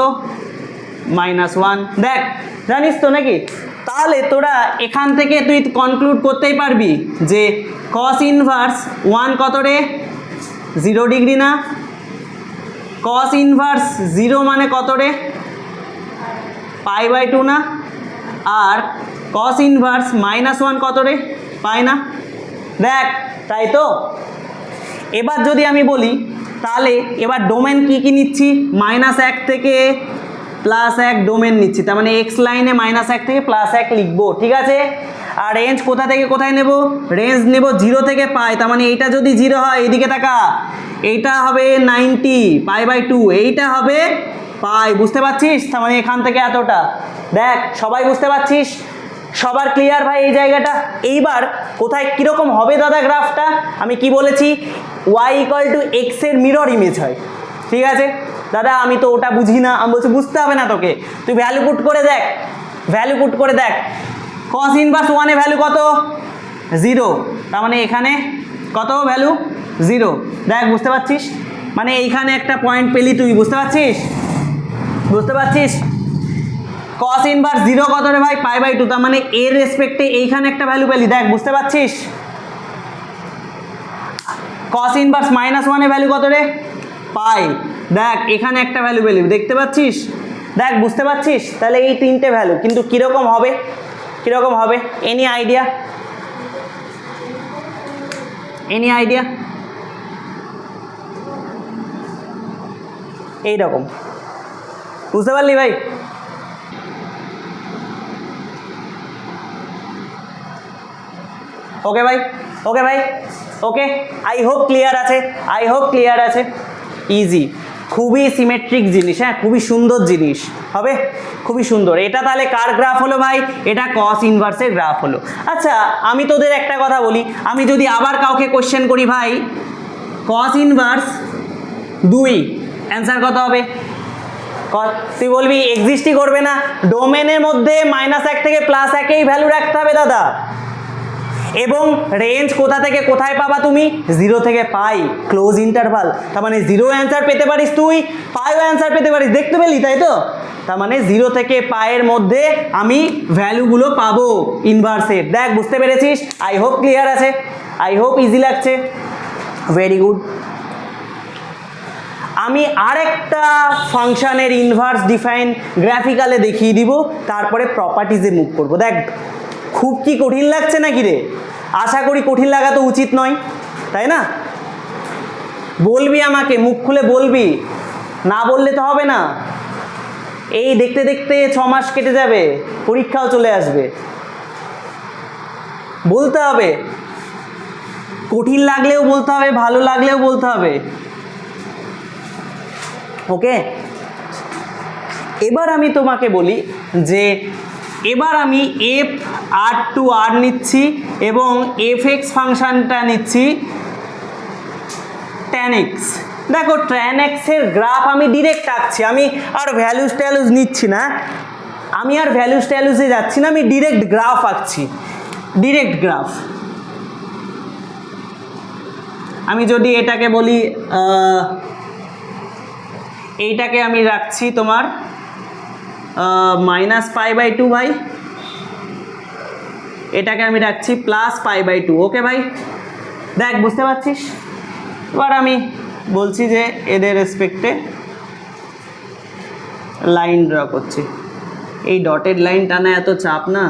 -1। দেখ জানিস তো নাকি? তাহলে তোরা এখান থেকে তুই কনক্লুড করতেই পারবি যে cos ইনভার্স 1 কত রে? 0 ডিগ্রি না? cos ইনভার্স 0 মানে কত রে? π/2 না? আর cos ইনভার্স -1 কত রে? পাই না? দেখ তাই তো। এবার যদি আমি বলি তাহলে এবার ডোমেন কি কি নিচ্ছি, -1 থেকে +1 ডোমেন নিচ্ছি, তার মানে x লাইনে -1 থেকে +1 লিখবো, ঠিক আছে। আর রেঞ্জ কোথা থেকে কোথায় নেব? রেঞ্জ নেব 0 থেকে পাই, তার মানে এইটা যদি 0 হয় এইদিকে তাকা, এইটা হবে 90 π/2, এইটা হবে পাই, বুঝতে পারছিস? তার মানে এখান থেকে এতটা। দেখ সবাই বুঝতে পারছিস? সবার ক্লিয়ার ভাই এই জায়গাটা? এইবার কোথায় কীরকম হবে দাদা গ্রাফটা? আমি কি বলেছি, y = x এর মিরর ইমেজ হয়, ঠিক আছে দাদা? আমি তো ওটা বুঝি না, আমি বলছি বুঝতে হবে না তোকে, তুই ভ্যালু পুট করে দেখ, ভ্যালু পুট করে দেখ। cos ইনভার্স 1 এর ভ্যালু কত? 0, তার মানে এখানে কত ভ্যালু? 0। দেখ বুঝতে পারছিস? মানে এইখানে একটা পয়েন্ট পেলি তুই, বুঝতে পারছিস? বুঝতে পারছিস? cos ইনভার্স 0 কত রে ভাই? π/2, তার মানে এর রেসপেক্টে এইখানে একটা ভ্যালু পেলি, দেখ বুঝতে পারছিস? cos ইনভার্স -1 এর ভ্যালু কত রে? পাই, দেখ এখানে একটা ভ্যালু পেলি, দেখতে পাচ্ছিস? দেখ বুঝতে পারছিস? তাহলে এই তিনটে ভ্যালু কিন্তু কীরকম হবে, কীরকম হবে? Any idea? Any idea? এইরকম, বুঝতে পারলি ভাই? ওকে ভাই, ওকে ভাই, ওকে। আই হোপ ক্লিয়ার আছে, আই হোপ ক্লিয়ার আছে। ইজি, খুবই সিমেট্রিক জিনিস, হ্যাঁ খুবই সুন্দর জিনিস হবে, খুবই সুন্দর। এটা তাহলে কার গ্রাফ হলো ভাই? এটা কস ইনভার্সের গ্রাফ হলো। আচ্ছা আমি তোদের একটা কথা বলি, আমি যদি আবার কাউকে কোশ্চেন করি ভাই কস ইনভার্স 2, অ্যান্সার কত হবে? তুই বলবি এক্সিস্টই করবে না, ডোমেনের মধ্যে -1 থেকে +1 ভ্যালু রাখতে হবে দাদা। এবং রেঞ্জ কোথা থেকে কোথায় পাবা তুমি? 0 থেকে পাই, ক্লোজ ইন্টারভাল। তার মানে 0 অ্যান্সার পেতে পারিস তুই, পাইও অ্যান্সার পেতে পারিস, দেখতে পেলি তাই তো? তার মানে 0 থেকে পায়ের মধ্যে আমি ভ্যালুগুলো পাবো ইনভার্সের। দেখ বুঝতে পেরেছিস? আই হোপ ক্লিয়ার আছে, আই হোপ ইজি লাগছে, ভেরি গুড। আমি আরেকটা ফাংশনের ইনভার্স ডিফাইন গ্রাফিক্যালে দেখিয়ে দিব, তারপরে প্রপার্টিজে মুভ করব। দেখ খুব কি কঠিন লাগছে নাকি রে? আশা করি কঠিন লাগা তো উচিত নয়, তাই না? বলবি আমাকে, মুখ খুলে বলবি, না বললে তো হবে না। এই দেখতে দেখতে 6 মাস কেটে যাবে, পরীক্ষাও চলে আসবে, বলতে হবে। কঠিন লাগলেও বলতে হবে, ভালো লাগলেও বলতে হবে, ওকে? এবার আমি তোমাকে বলি যে এবার আমি f(r)(r) নিচ্ছি এবং fx ফাংশনটা নিচ্ছি tan x। দেখো tan x এর গ্রাফ আমি ডিরেক্ট আঁকছি, আমি আর ভ্যালুজ ট্যালুজ নিচ্ছি না, আমি আর ভ্যালুজ ট্যালুজে যাচ্ছি না, আমি ডিরেক্ট গ্রাফ আঁকছি, ডিরেক্ট গ্রাফ। আমি যদি এটাকে বলি, এইটাকে আমি রাখছি তোমার -π/2 ভাই, এটাকে আমি রাখছি +π/2, ওকে ভাই? দেখ বুঝতে পারছিস? এবার আমি বলছি যে এদের রেসপেক্টে লাইন ড্র করছি, এই ডটেড লাইন টানা এত চাপ না।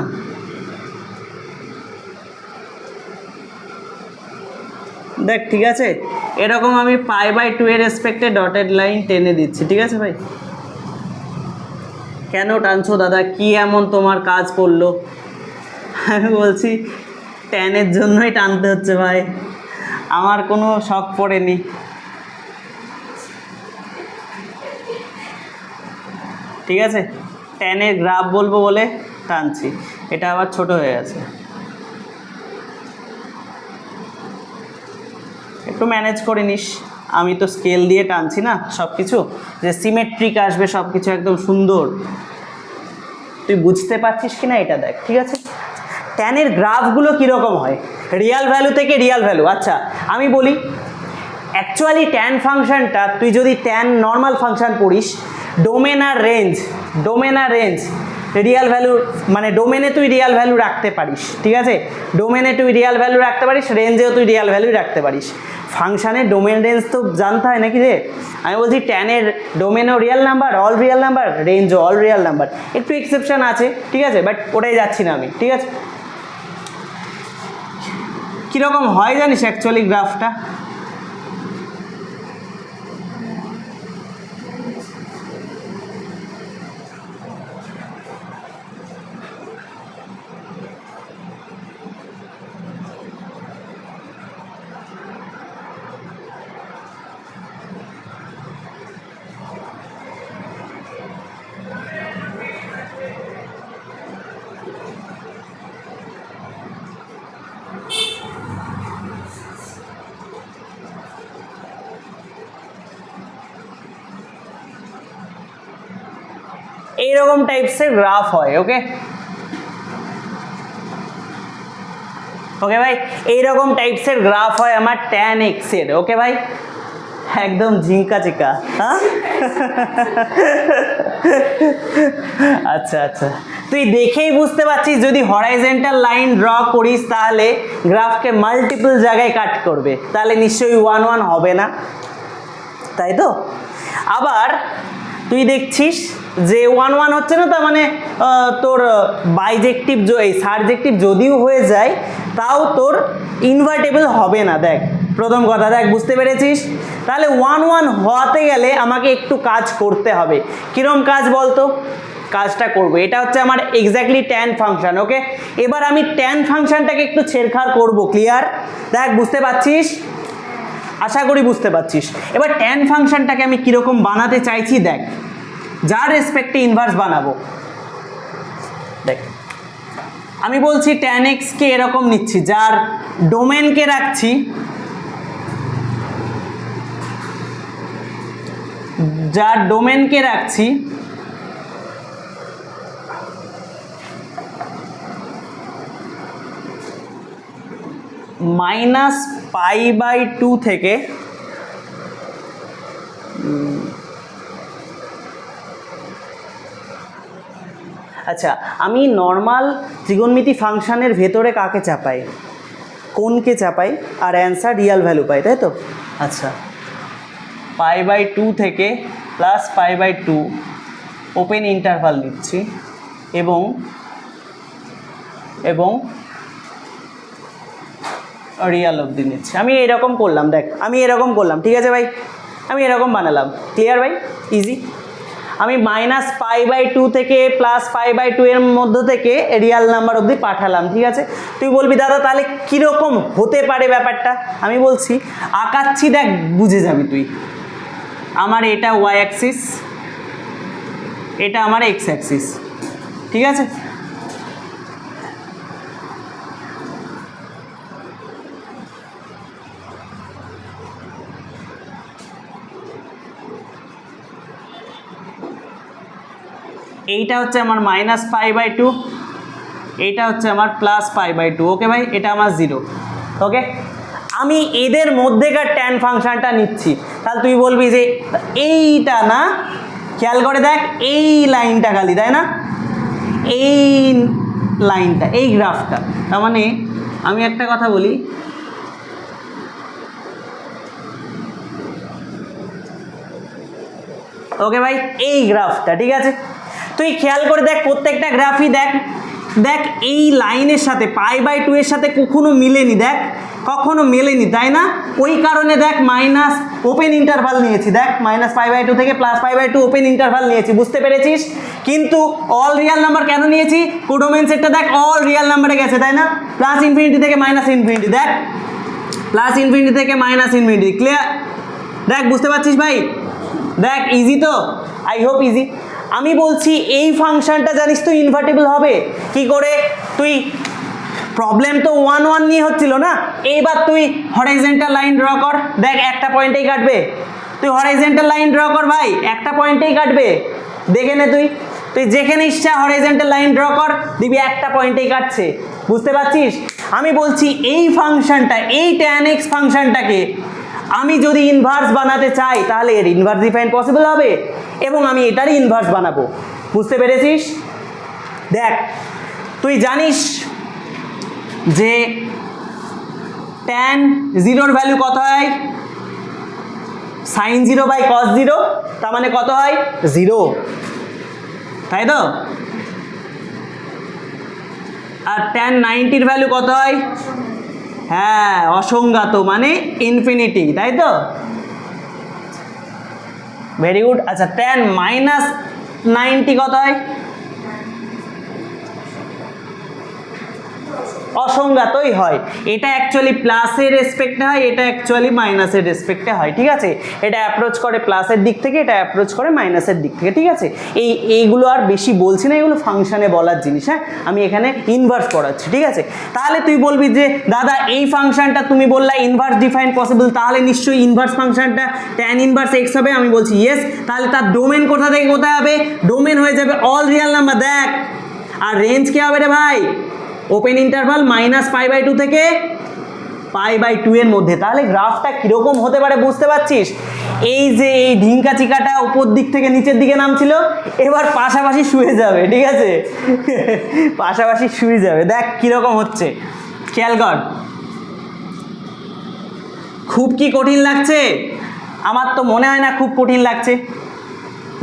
দেখ ঠিক আছে, এরকম আমি π/2 এর রেসপেক্টে ডটেড লাইন টেনে দিচ্ছি, ঠিক আছে ভাই? কেন টানছো দাদা, কি এমন তোমার কাজ পড়লো? আমি বলছি ট্যানের জন্যই টানতে হচ্ছে ভাই, আমার কোনো শখ পড়েনি। ঠিক আছে, ট্যানের গ্রাফ বলবো বলে টানছি, এটা আবার ছোট হয়ে গেছে, একটু ম্যানেজ করে নিস। আমি তো স্কেল দিয়ে টানছি না সব কিছু, যে সিমেট্রিক আসবে সব কিছু একদম সুন্দর। তুই বুঝতে পারছিস কি না এটা দেখ, ঠিক আছে? ট্যানের গ্রাফগুলো কীরকম হয়, রিয়াল ভ্যালু থেকে রিয়াল ভ্যালু। আচ্ছা আমি বলি, অ্যাকচুয়ালি ট্যান ফাংশনটা তুই যদি ট্যান নর্মাল ফাংশন পড়িস, ডোমেন আর রেঞ্জ রিয়াল ভ্যালু, মানে ডোমেনে তুই রিয়াল ভ্যালু রাখতে পারিস, ঠিক আছে? ডোমেনে তুই রিয়াল ভ্যালু রাখতে পারিস, রেঞ্জেও তুই রিয়াল ভ্যালু রাখতে পারিস। ফাংশানের ডোমেন রেঞ্জ তো জানতে হয় নাকি রে? আমি বলছি ট্যানের ডোমেনও real number, all real number, রেঞ্জও অল রিয়াল নাম্বার, একটু এক্সেপশন আছে, ঠিক আছে? বাট ওটাই যাচ্ছি না আমি, ঠিক আছে? কীরকম হয় জানিস অ্যাকচুয়ালি গ্রাফটা? এইরকম টাইপসের গ্রাফ হয়, ওকে? ওকে ভাই, এইরকম টাইপসের গ্রাফ হয় আমার tan x এর, ওকে ভাই? একদম ঝিঙ্কা চিকা, হ্যাঁ? আচ্ছা আচ্ছা, তুই দেখেই বুঝতে পারছিস যদি হরাইজন্টাল লাইন ড্র করিস তাহলে গ্রাফকে মাল্টিপল জায়গায় কাট করবে, তাহলে নিশ্চয়ই 1 1 হবে না, তাই তো? আবার তুই দেখছিস যে 1 1 হচ্ছে না, তার মানে তোর বাইজেক্টিভ, এই সারজেক্টিভ যদিও হয়ে যায় তাও তোর ইনভার্টেবল হবে না। দেখ প্রথম কথা, দেখ বুঝতে পেরেছিস? তাহলে 1 1 হওয়াতে গেলে আমাকে একটু কাজ করতে হবে। কিরম কাজ বলতো? কাজটা করবো, এটা হচ্ছে আমার এক্স্যাক্টলি ট্যান ফাংশন, ওকে? এবার আমি ট্যান ফাংশনটাকে একটু ছেড়খাড় করবো, ক্লিয়ার? দেখ বুঝতে পারছিস? আশা করি বুঝতে পারছিস। এবার ট্যান ফাংশনটাকে আমি কীরকম বানাতে চাইছি দেখ, যার রেসপেক্টে ইনভার্স বানাবো। দেখ আমি বলছি ট্যান এক্সকে এরকম নিচ্ছি, যার ডোমেনকে রাখছি -π/2 থেকে আচ্ছা আমি নর্মাল ত্রিগোণমিতি ফাংশনের ভেতরে কাকে চাপাই, কোনকে চাপাই, আর অ্যান্সার রিয়াল ভ্যালু পাই, তাই তো? আচ্ছা π/2 থেকে +π/2 ওপেন ইন্টারভাল নিচ্ছি এবং রিয়াল অবধি নিচ্ছি। আমি এরকম করলাম, দেখ আমি এরকম করলাম, ঠিক আছে ভাই, আমি এরকম বানালাম। ক্লিয়ার ভাই? ইজি। আমি -π/2 থেকে +π/2 এর মধ্য থেকে রিয়াল নাম্বার অবধি পাঠালাম, ঠিক আছে? তুই বলবি দাদা তাহলে কীরকম হতে পারে ব্যাপারটা? আমি বলছি আঁকাচ্ছি, দেখ বুঝে যাবি তুই। আমার এটা ওয়াই অ্যাক্সিস, এটা আমার এক্স অ্যাক্সিস, ঠিক আছে? এইটা হচ্ছে আমার -π/2, এইটা হচ্ছে আমার +π/2। ওকে ভাই, এটা আমার 0। ওকে, আমি এদের মধ্যেকার ট্যান ফাংশনটা নিচ্ছি। তাহলে তুই বলবি যে এইটা না, খেয়াল করে দেখ এই লাইনটা খালি, তাই না? এই লাইনটা, এই গ্রাফটা, তার মানে আমি একটা কথা বলি, ওকে ভাই, এই গ্রাফটা, ঠিক আছে? তুই খেয়াল করে দেখ প্রত্যেকটা গ্রাফই দেখ, দেখ এই লাইনের সাথে π/2 এর সাথে কখনো মিলেনি, দেখ কখনো মেলেনি, তাই না? ওই কারণে দেখ মাইনাস ওপেন ইন্টারভাল নিয়েছি, দেখ -π/2 থেকে +π/2 ওপেন ইন্টারভাল নিয়েছি, বুঝতে পেরেছিস? কিন্তু অল রিয়াল নাম্বার কেন নিয়েছি? কোডোমেন সেটটা দেখ অল রিয়াল নাম্বারে গেছে, তাই না? +∞ থেকে -∞, দেখ +∞ থেকে -∞। ক্লিয়ার? দেখ বুঝতে পারছিস ভাই? দেখ ইজি তো, আই হোপ ইজি। আমি বলছি এই ফাংশনটা জানিস তো ইনভার্টেবল হবে কি করে? তুই প্রবলেম তো 1 1 নিয়ে হচ্ছিল না, এইবার তুই হরাইজন্টাল লাইন ড্র কর, দেখ একটা পয়েন্টেই কাটবে। তুই হরাইজন্টাল লাইন ড্র কর ভাই, একটা পয়েন্টেই কাটবে, দেখে নে তুই যেখানে ইচ্ছা হরাইজন্টাল লাইন ড্র কর, দিবি একটা পয়েন্টেই কাটছে, বুঝতে পারছিস? আমি বলছি এই ফাংশনটা, এই tan x ফাংশনটাকে আমি যদি ইনভার্স বানাতে চাই তাহলে এর ইনভার্স ডিফাইন পসিবল হবে এবং আমি এটারই ইনভার্স বানাবো, বুঝতে পেরেছিস? দেখ তুই জানিস যে tan 0 ভ্যালু কত হয়? sin 0/cos 0, তার মানে কত হয়? 0, তাই তো? আর tan 90 ভ্যালু কত হয়? হ্যাঁ, অসংজ্ঞাত, মানে ইনফিনিটি, তাই তো? Very good. আচ্ছা tan -90 কত হয়? অসংজ্ঞাতই হয়। এটা অ্যাকচুয়ালি প্লাসের রেসপেক্টে হয়, এটা অ্যাকচুয়ালি মাইনাসের রেসপেক্টে হয়, ঠিক আছে? এটা অ্যাপ্রোচ করে প্লাসের দিক থেকে, এটা অ্যাপ্রোচ করে মাইনাসের দিক থেকে, ঠিক আছে? এইগুলো আর বেশি বলছি না, এগুলো ফাংশনে বলার জিনিস। হ্যাঁ, আমি এখানে ইনভার্স পড়াচ্ছি, ঠিক আছে? তাহলে তুই বলবি যে দাদা এই ফাংশনটা তুমি বললা ইনভার্স ডিফাইন পসিবল, তাহলে নিশ্চয়ই ইনভার্স ফাংশনটা tan ইনভার্স x হবে। আমি বলছি ইয়েস। তাহলে তার ডোমেন কোথা থেকে কোথায় হবে? ডোমেন হয়ে যাবে অল রিয়াল নাম্বার, দেখ। আর রেঞ্জ কি হবে রে ভাই? ওপেন ইন্টারভাল -π/2 থেকে π/2 এর মধ্যে। তাহলে গ্রাফটা কীরকম হতে পারে বুঝতে পারছিস? এই যে এই ঢিঙ্কা চিকাটা উপর দিক থেকে নিচের দিকে নামছিল, এবার পাশাপাশি শুয়ে যাবে, ঠিক আছে? পাশাপাশি শুয়ে যাবে, দেখ কীরকম হচ্ছে, খেয়াল কর। খুব কি কঠিন লাগছে? আমার তো মনে হয় না খুব কঠিন লাগছে।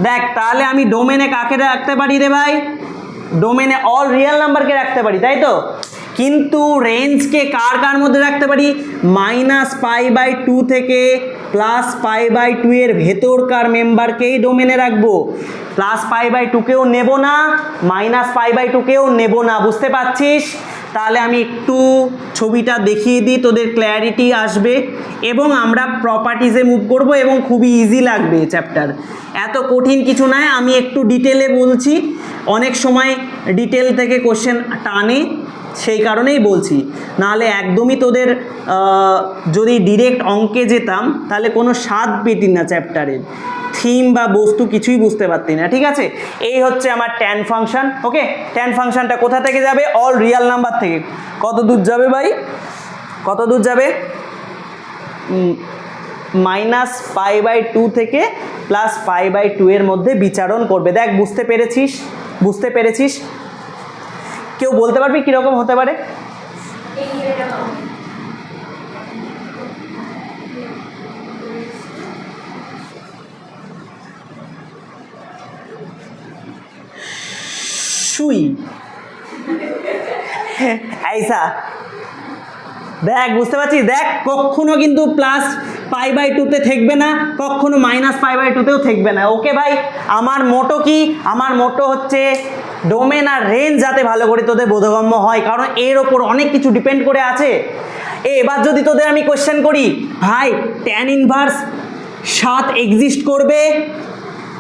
দেখ তাহলে আমি ডোমেনে কাকে রাখতে পারি রে ভাই? ডোমেনে অল রিয়েল নাম্বারকে রাখতে পারি, তাই তো? কিন্তু রেঞ্জকে কার কার মধ্যে রাখতে পারি? -π/2 থেকে +π/2 এর ভেতরকার মেম্বারকেই ডোমেনে রাখবো। +π/2 কেও নেব না, -π/2 কেও নেব না, বুঝতে পারছিস? তাহলে আমি একটু ছবিটা দেখিয়ে দিই, তোদের ক্ল্যারিটি আসবে এবং আমরা প্রপার্টিজে মুভ করব এবং খুবই ইজি লাগবে চ্যাপ্টার, এত কঠিন কিছু নয়। আমি একটু ডিটেলে বলছি, অনেক সময় ডিটেল থেকে কোশ্চেন টানে, সেই কারণেই বলছি, নাহলে একদমই তোদের যদি ডিরেক্ট অঙ্কে যেতাম তাহলে কোনো স্বাদ পেতি না চ্যাপ্টারের, থিম বা বস্তু কিছুই বুঝতে পারতি না। ঠিক আছে, এই হচ্ছে আমার ট্যান ফাংশন। ওকে, ট্যান ফাংশনটা কোথা থেকে যাবে? অল রিয়াল নাম্বার থেকে। কত দূর যাবে ভাই? কত দূর যাবে? -π/2 থেকে +π/2 এর মধ্যে বিচরণ করবে। দেখ, বুঝতে পেরেছিস? বুঝতে পেরেছিস? কেউ বলতে পারবি কীরকম হতে পারে? সুই আইসা, দেখ বুঝতে পারছিস? দেখ, কখনো কিন্তু +π/2 থাকবে না, কখনো -π/2 থাকবে না। ওকে ভাই, আমার মোটো কি? আমার মোটো হচ্ছে ডোমেন আর রেঞ্জ যাতে ভালো করে তোদের বোধগম্য হয়, কারণ এর ওপর অনেক কিছু ডিপেন্ড করে আছে। এবার যদি তোদের আমি কোশ্চেন করি, ভাই ট্যান ইনভার্স 7 এক্সিস্ট করবে?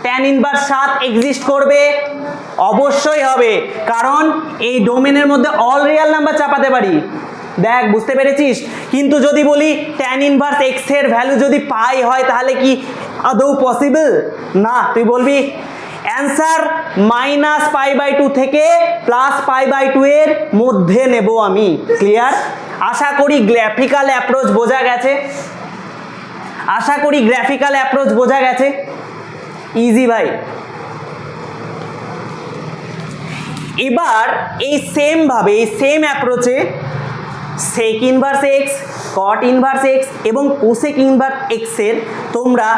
ট্যান ইনভার্স 7 এক্সিস্ট করবে? অবশ্যই হবে, কারণ এই ডোমেনের মধ্যে অল রিয়াল নাম্বার চাপাতে পারি। দেখ, বুঝতে পেরেছিস? কিন্তু যদি বলি ট্যান ইনভার্স এক্স এর ভ্যালু যদি পাই হয়, তাহলে কি আদৌ পসিবল? না, তুই বলবি অ্যান্সার -π/2 থেকে +π/2 এর মধ্যে নেব আমি। ক্লিয়ার? আশা করি গ্রাফিক্যাল অ্যাপ্রোচ বোঝা গেছে। আশা করি গ্রাফিক্যাল অ্যাপ্রোচ বোঝা গেছে। ইজি ভাই। এবার এই সেম ভাবে, এই সেম অ্যাপ্রোচে sec inverse x, cot inverse x এবং কোসেক ইনভার্স এক্স এর তোমরা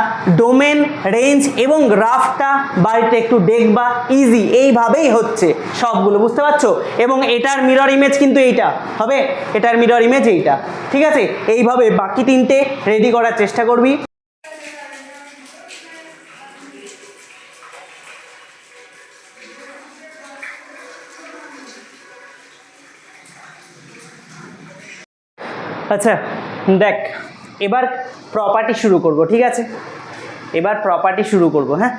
ডোমেন, রেঞ্জ এবং গ্রাফটা বাড়িতে একটু দেখবা। ইজি, এইভাবেই হচ্ছে সবগুলো, বুঝতে পারছো? এবং এটার মিরর ইমেজ কিন্তু এইটা হবে, এটার মিরর ইমেজ এইটা। ঠিক আছে, এইভাবে বাকি তিনটে রেডি করার চেষ্টা করবি। আচ্ছা দেখ, এবার প্রপার্টি শুরু করব। ঠিক আছে, এবার প্রপার্টি শুরু করব। হ্যাঁ,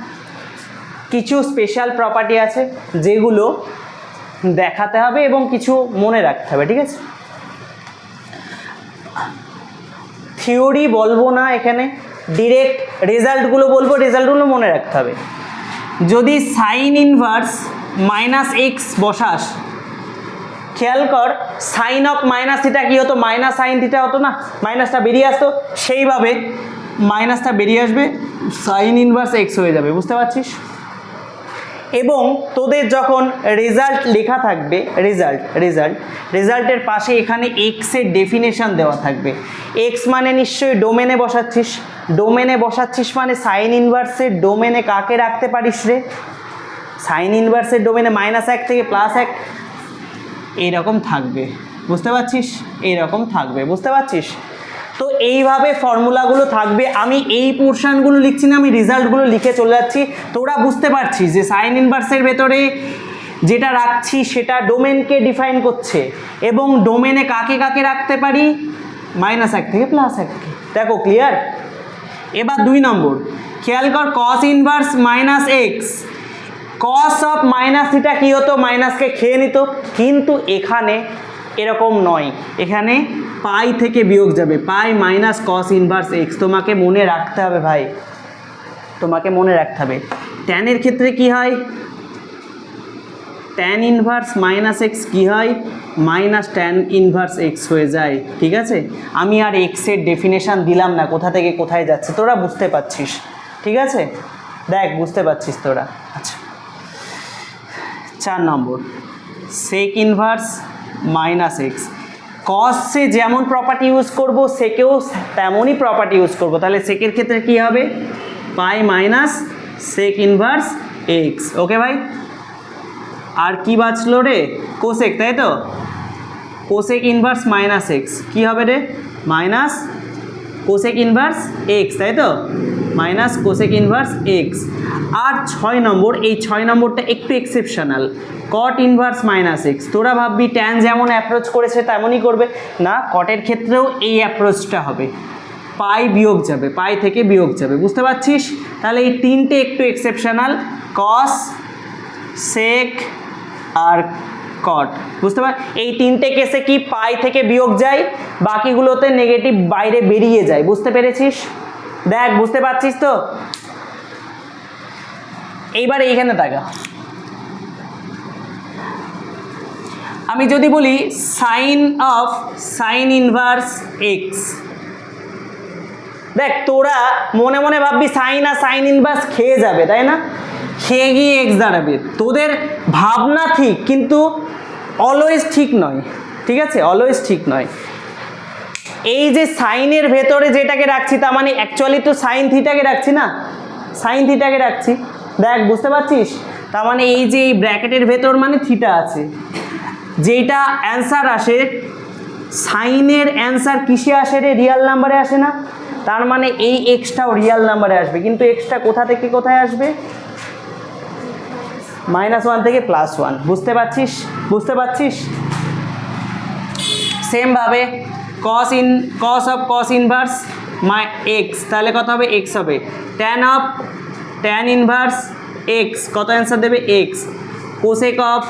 কিছু স্পেশাল প্রপার্টি আছে যেগুলো দেখাতে হবে এবং কিছু মনে রাখতে হবে। ঠিক আছে, থিওরি বলবো না এখানে, ডিরেক্ট রেজাল্টগুলো বলবো, রেজাল্টগুলো মনে রাখতে হবে। যদি সাইন ইনভার্স -x বসাস, খেয়াল কর, সাইন অফ -θ কি হতো? -sin θ হতো না? মাইনাসটা বেরিয়ে আসতো, সেইভাবে মাইনাসটা বেরিয়ে আসবে, সাইন ইনভার্স x হয়ে যাবে। বুঝতে পারছিস? এবং তোদের যখন রেজাল্ট লেখা থাকবে, রেজাল্টের পাশে এখানে x এর ডেফিনেশন দেওয়া থাকবে। x মানে নিশ্চয়ই ডোমেনে বসাচ্ছিস, ডোমেনে বসাচ্ছিস মানে সাইন ইনভার্সের ডোমেনে কাকে রাখতে পারিস রে? সাইন ইনভার্সের ডোমেনে -1 থেকে +1 এইরকম থাকবে। বুঝতে পারছিস? এইরকম থাকবে, বুঝতে পারছিস? তো এইভাবে ফর্মুলাগুলো থাকবে। আমি এই পোর্শনগুলো লিখছি না, আমি রেজাল্টগুলো লিখে চলে যাচ্ছি। তোরা বুঝতে পারছিস যে সাইন ইনভার্সের ভেতরে যেটা রাখছি সেটা ডোমেনকে ডিফাইন করছে এবং ডোমেনে কাকে কাকে রাখতে পারি? -1 থেকে +1। দেখো, ক্লিয়ার? এবার 2 নম্বর, খেয়াল কর, cos inverse -x, cos of -θ কি হতো? মাইনাসকে খেয়ে নিত, কিন্তু এখানে এরকম নয়, এখানে পাই থেকে বিয়োগ যাবে, পাই মাইনাস কস ইনভার্স x। তোমাকে মনে রাখতে হবে ভাই, তোমাকে মনে রাখতে হবে। ট্যানের ক্ষেত্রে কি হয়? ট্যান ইনভার্স -x কি হয়? -tan ইনভার্স x হয়ে যায়। ঠিক আছে, আমি আর x এর ডেফিনেশন দিলাম না কোথা থেকে কোথায় যাচ্ছে, তোরা বুঝতে পারছিস? ঠিক আছে, দেখ বুঝতে পারছিস তোরা? আচ্ছা, 4 নম্বর, সেক ইনভার্স -x, কসে যেমন প্রপার্টি ইউজ করব সেকেও তেমনই প্রপার্টি ইউজ করব। তাহলে সেকের ক্ষেত্রে কি হবে? পাই মাইনাস সেক ইনভার্স x। ওকে ভাই, আর কি বাঁচলো রে? কোসেক, তাই তো? কোসেক ইনভার্স -x কি হবে রে? মাইনাস কোসেক ইনভার্স x, তাই তো? Minus cosec inverse x. আর 6 নম্বর, এই 6 নম্বরটা একটু exceptional, cot inverse minus x. তোরা ভাববি ট্যান যেমন অ্যাপ্রোচ করেছে তেমনই করবে, না, কটের ক্ষেত্রেও এই অ্যাপ্রোচটা হবে, পাই বিয়োগ যাবে, পাই থেকে বিয়োগ যাবে, বুঝতে পারছিস? তাহলে এই তিনটে একটু এক্সেপশনাল, কস, সেক আর কট, বুঝতে পার? এই তিনটে কেসে কি পাই থেকে বিয়োগ যায়, বাকিগুলোতে নেগেটিভ বাইরে বেরিয়ে যায়, বুঝতে পেরেছিস? দেখ, বুঝতে পারছিস তো? এইবার এইখানে তাকা, আমি যদি বলি sine of sine inverse x, দেখ তোরা মনে মনে ভাববি সাইন আর সাইন ইনভার্স খেয়ে যাবে, তাই না? খেয়ে গিয়ে এক্স দাঁড়াবে, তোদের ভাবনা ঠিক, কিন্তু অলওয়েজ ঠিক নয়, ঠিক আছে? অলওয়েজ ঠিক নয়। এই যে সাইনের ভেতরে যেটাকে রাখছি, তার মানে অ্যাকচুয়ালি তো সাইন থিটাকে রাখছি না, সাইন থিটাকে রাখছি, দেখ বুঝতে পারছিস? তার মানে এই যে এই ব্র্যাকেটের ভেতর মানে থিটা আছে, যেটা অ্যান্সার আসে, সাইনের অ্যান্সার কিসে আসে রে? রিয়াল নাম্বারে আসে না? তার মানে এই এক্সটাও রিয়াল নাম্বারে আসবে, কিন্তু এক্সটা কোথা থেকে কোথায় আসবে? -1 থেকে +1, বুঝতে পারছিস? বুঝতে পারছিস? সেমভাবে cos of cos inverse x, তাহলে কত হবে? এক্স হবে। Tan of tan inverse x, কত অ্যান্সার দেবে? X. Cosec of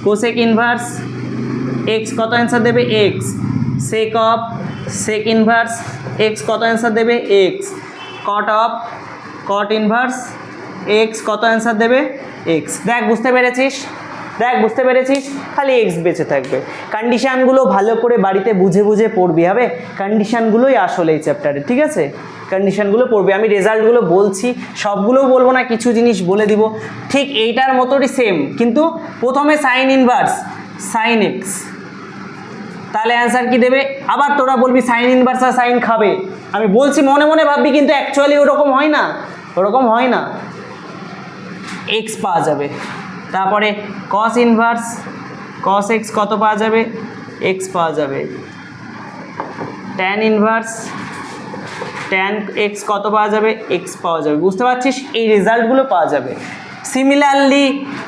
cosec inverse x, কত অ্যান্সার দেবে? X. Sec of sec inverse x, কত অ্যান্সার দেবে? X. Cot of cot inverse x, কত অ্যান্সার দেবে? এক্স। দেখ বুঝতে পেরেছিস? দেখ বুঝতে পেরেছিস? খালি এক্স বেঁচে থাকবে। কন্ডিশানগুলো ভালো করে বাড়িতে বুঝে বুঝে পড়বি, হবে? কন্ডিশানগুলোই আসলে এই চ্যাপ্টারে, ঠিক আছে? কন্ডিশানগুলো পড়বি, আমি রেজাল্টগুলো বলছি, সবগুলোও বলবো না, কিছু জিনিস বলে দিব। ঠিক এইটার মতোই সেম, কিন্তু প্রথমে সাইন ইনভার্স সাইন এক্স, তাহলে অ্যান্সার কি দেবে? আবার তোরা বলবি সাইন ইনভার্স আর সাইন খাবে, আমি বলছি মনে মনে ভাববি, কিন্তু অ্যাকচুয়ালি ওরকম হয় না, ওরকম হয় না, এক্স পাওয়া যাবে। তারপরে কস ইনভার্স কস এক্স, কত পাওয়া যাবে? এক্স পাওয়া যাবে। ট্যান ইনভার্স ট্যান এক্স, কত পাওয়া যাবে? এক্স পাওয়া যাবে, বুঝতে পারছিস? এই রেজাল্টগুলো পাওয়া যাবে। সিমিলারলি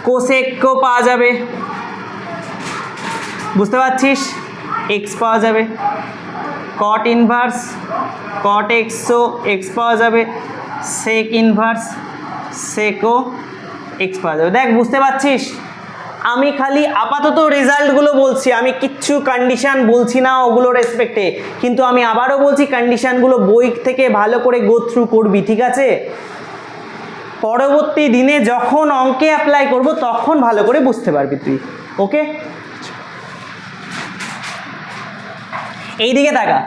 কোসেকও পাওয়া যাবে, বুঝতে পারছিস? এক্স পাওয়া যাবে। কট ইনভার্স কট এক্সও এক্স পাওয়া যাবে। সেক ইনভার্স সেকও এক্স পাওয়া যাবে। দেখ বুঝতে পারছিস? আমি খালি আপাতত রেজাল্টগুলো বলছি, আমি কিচ্ছু কন্ডিশান বলছি না ওগুলো রেসপেক্টে, কিন্তু আমি আবারও বলছি কন্ডিশানগুলো বই থেকে ভালো করে গো থ্রু করবি, ঠিক আছে? পরবর্তী দিনে যখন অঙ্কে অ্যাপ্লাই করব তখন ভালো করে বুঝতে পারবি তুই, ওকে? এইদিকে তাকা,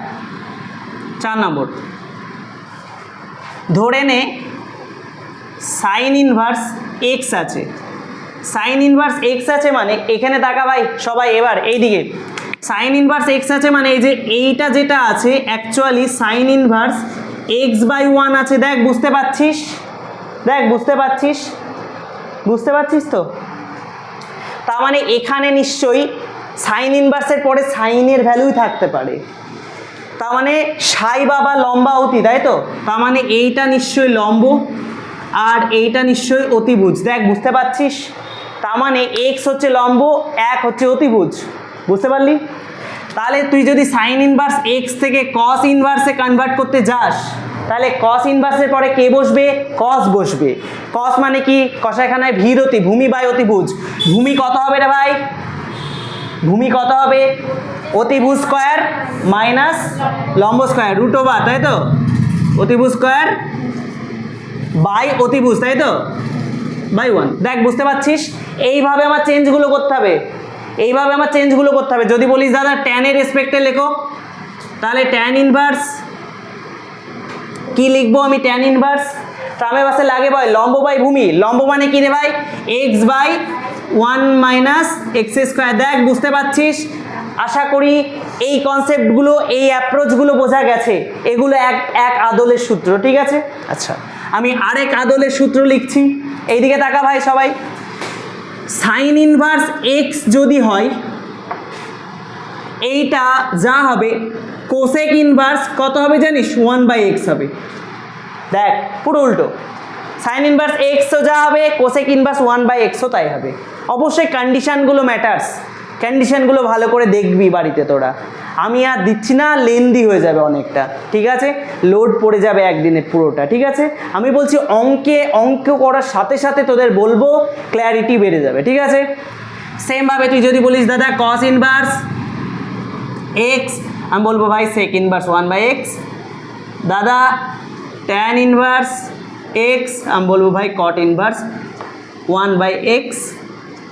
4 নম্বর, ধরে নে সাইন ইনভার্স এক্স আছে, সাইন ইনভার্স এক্স আছে মানে এখানে তাকা ভাই সবাই, এবার এইদিকে সাইন ইনভার্স এক্স আছে মানে এই যে এইটা যেটা আছে অ্যাকচুয়ালি সাইন ইনভার্স x/1 আছে। দেখ বুঝতে পারছিস? দেখ বুঝতে পারছিস? বুঝতে পারছিস তো? তার মানে এখানে নিশ্চয়ই সাইন ইনভার্সের পরে সাইনের ভ্যালুই থাকতে পারে, তার মানে সাই বাবা লম্বা অতি, তাই তো? তার মানে এইটা নিশ্চয়ই লম্ব আর এইটা নিশ্চয়ই অতিভুজ। দেখ বুঝতে পারছিস? তার মানে এক্স হচ্ছে লম্ব, 1 হচ্ছে অতিভুজ, বুঝতে পারলি? তাহলে তুই যদি সাইন ইনভার্স এক্স থেকে কস ইনভার্সে কনভার্ট করতে যাস, তাহলে কস ইনভার্সের পরে কে বসবে? কস বসবে। কস মানে কি? কষাইখানায় ভীরতি, ভূমি বাই অতিভুজ। ভূমি কত হবে রে ভাই? ভূমি কত হবে? অতিভুজ স্কোয়ার মাইনাস লম্ব স্কোয়ার, √/, তাই তো? অতিভুজ স্কোয়ার বাই অতিভুজ, তাই তো? বাই 1। দেখ বুঝতে পারছিস? এইভাবে আমার চেঞ্জগুলো করতে হবে, এইভাবে আমার চেঞ্জগুলো করতে হবে। যদি বলিস দাদা ট্যানের রেসপেক্টে লেখো, তাহলে ট্যান ইনভার্স কি লিখবো আমি? ট্যান ইনভার্স ট্রামে বাসে লাগে ভাই লম্ব বাই ভূমি। লম্ব মানে কি রে ভাই? x/1 - x²। দেখ বুঝতে পারছিস? আশা করি এই কনসেপ্টগুলো, এই অ্যাপ্রোচগুলো বোঝা গেছে। এগুলো এক আদলের সূত্র, ঠিক আছে? আচ্ছা, আমি আরেক আদলের সূত্র লিখছি, এইদিকে তাকা ভাই সবাই। সাইন ইনভার্স এক্স যদি হয়, এইটা যা হবে কোসেক ইনভার্স কত হবে জানিস? 1/x হবে। দেখ পুরো উল্টো, সাইন ইনভার্স এক্সও যা হবে কোসেক ইনভার্স 1/xও তাই হবে। অবশ্যই কন্ডিশানগুলো ম্যাটার্স, কন্ডিশানগুলো ভালো করে দেখবি বাড়িতে তোরা। আমি আর দিচ্ছি না, লেন্দি হয়ে যাবে অনেকটা, ঠিক আছে, লোড পড়ে যাবে একদিনে পুরোটা, ঠিক আছে। আমি বলছি অঙ্ক করার সাথে সাথে তোদের বলবো, ক্ল্যারিটি বেড়ে যাবে, ঠিক আছে। সেমভাবে তুই যদি বলিস দাদা কস ইনভার্স এক্স, আমি বলবো ভাই সেক ইনভার্স 1/x, দাদা ট্যান ইনভার্স এক্স, আমি বলবো ভাই কট ইনভার্স 1/x,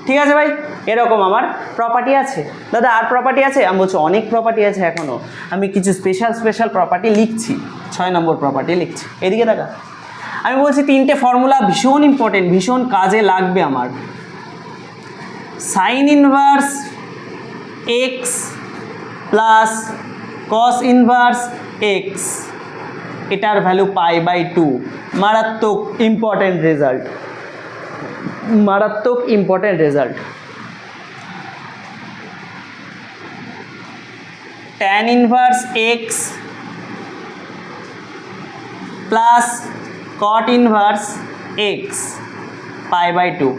ঠিক আছে ভাই। এরকম আমার প্রপার্টি আছে। দাদা আর প্রপার্টি আছে, আমি বলছি অনেক প্রপার্টি আছে এখনও, আমি কিছু স্পেশাল প্রপার্টি লিখছি, 6 নম্বর প্রপার্টি লিখছি। এদিকে দেখা, আমি বলছি 3টে ফর্মুলা ভীষণ ইম্পর্টেন্ট, ভীষণ কাজে লাগবে আমার। Sine inverse x plus cos inverse x, এটার ভ্যালু π/2, মারাত্মক ইম্পর্টেন্ট রেজাল্ট, মারাত্মক important result. Tan inverse x plus cot inverse x π/2,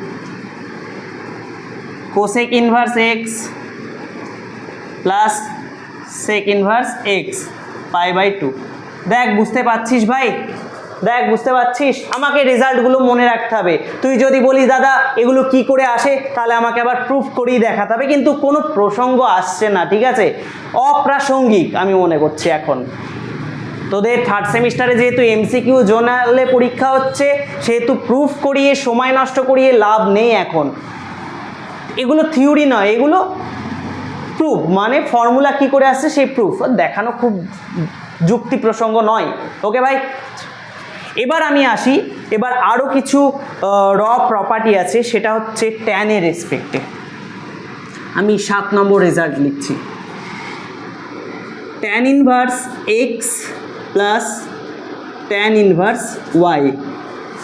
cosec inverse x plus sec inverse x π/2। দেখ বুঝতে পারছিস ভাই, দেখ বুঝতে পারছিস, আমাকে রেজাল্টগুলো মনে রাখতে হবে। তুই যদি বলিস দাদা এগুলো কি করে আসে, তাহলে আমাকে আবার প্রুফ করেই দেখাতে হবে, কিন্তু কোনো প্রসঙ্গ আসছে না, ঠিক আছে, অপ্রাসঙ্গিক আমি মনে করছি এখন। তোদের থার্ড সেমিস্টারে যেহেতু এমসিকিউ জোনালে পরীক্ষা হচ্ছে, সেহেতু প্রুফ করিয়ে সময় নষ্ট করিয়ে লাভ নেই এখন। এগুলো থিওরি নয়, এগুলো প্রুফ, মানে ফর্মুলা কি করে আসছে সেই প্রুফ দেখানো খুব যুক্তি প্রসঙ্গ নয়। ওকে ভাই, এবার আমি আসি, এবার আরও কিছু র প্রপার্টি আছে, সেটা হচ্ছে ট্যানের রেসপেক্টে। আমি 7 নম্বর রেজাল্ট লিখছি, tan inverse x plus tan inverse y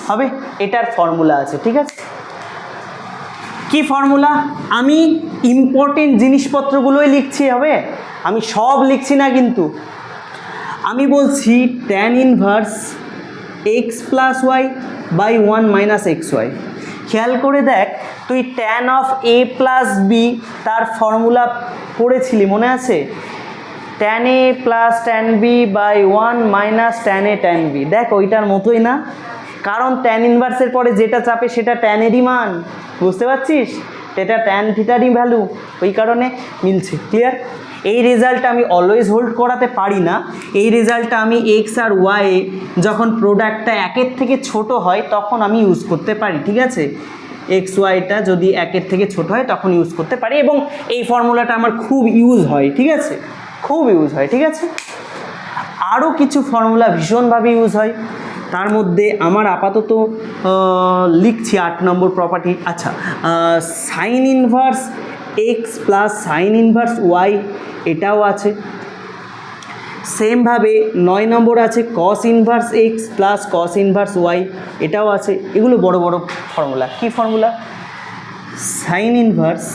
হবে, এটার ফর্মুলা আছে, ঠিক আছে। কি ফর্মুলা, আমি ইম্পর্টেন্ট জিনিসপত্রগুলোই লিখছি, হবে, আমি সব লিখছি না কিন্তু। আমি বলছি tan inverse x plus y by 1 - xy। খেয়াল করে দেখ, তুই tan of A plus B তার ফর্মুলা পড়েছিলি, মনে আছে? Tan A plus tan B by 1 - tan A tan B. দেখ ওইটার মতোই না, কারণ ট্যান ইনভার্সের পরে যেটা চাপে সেটা ট্যানেরই মান, বুঝতে পারছিস, এটা ট্যান থিটারই ভ্যালু, ওই কারণে মিলছে। ক্লিয়ার? এই রেজাল্টটা আমি অলওয়েজ হোল্ড করাতে পারি না, এই রেজাল্টটা আমি এক্স আর ওয়াই যখন প্রোডাক্টটা 1-এর থেকে ছোট হয় তখন আমি ইউজ করতে পারি, ঠিক আছে। এক্স ওয়াইটা যদি 1-এর থেকে ছোট হয় তখন ইউজ করতে পারি, এবং এই ফর্মুলাটা আমার খুব ইউজ হয়, ঠিক আছে, খুব ইউজ হয়, ঠিক আছে। আরও কিছু ফর্মুলা ভীষণভাবে ইউজ হয়, তার মধ্যে আমার আপাতত লিখছি 8 নম্বর প্রপার্টি। আচ্ছা, sine inverse x plus sine inverse y, এটাও আছে। সেমভাবে 9 নম্বর আছে cos inverse x plus cos inverse y, এটাও আছে। এগুলো বড় বড় ফর্মুলা। কি ফর্মুলা? সাইন ইনভার্স,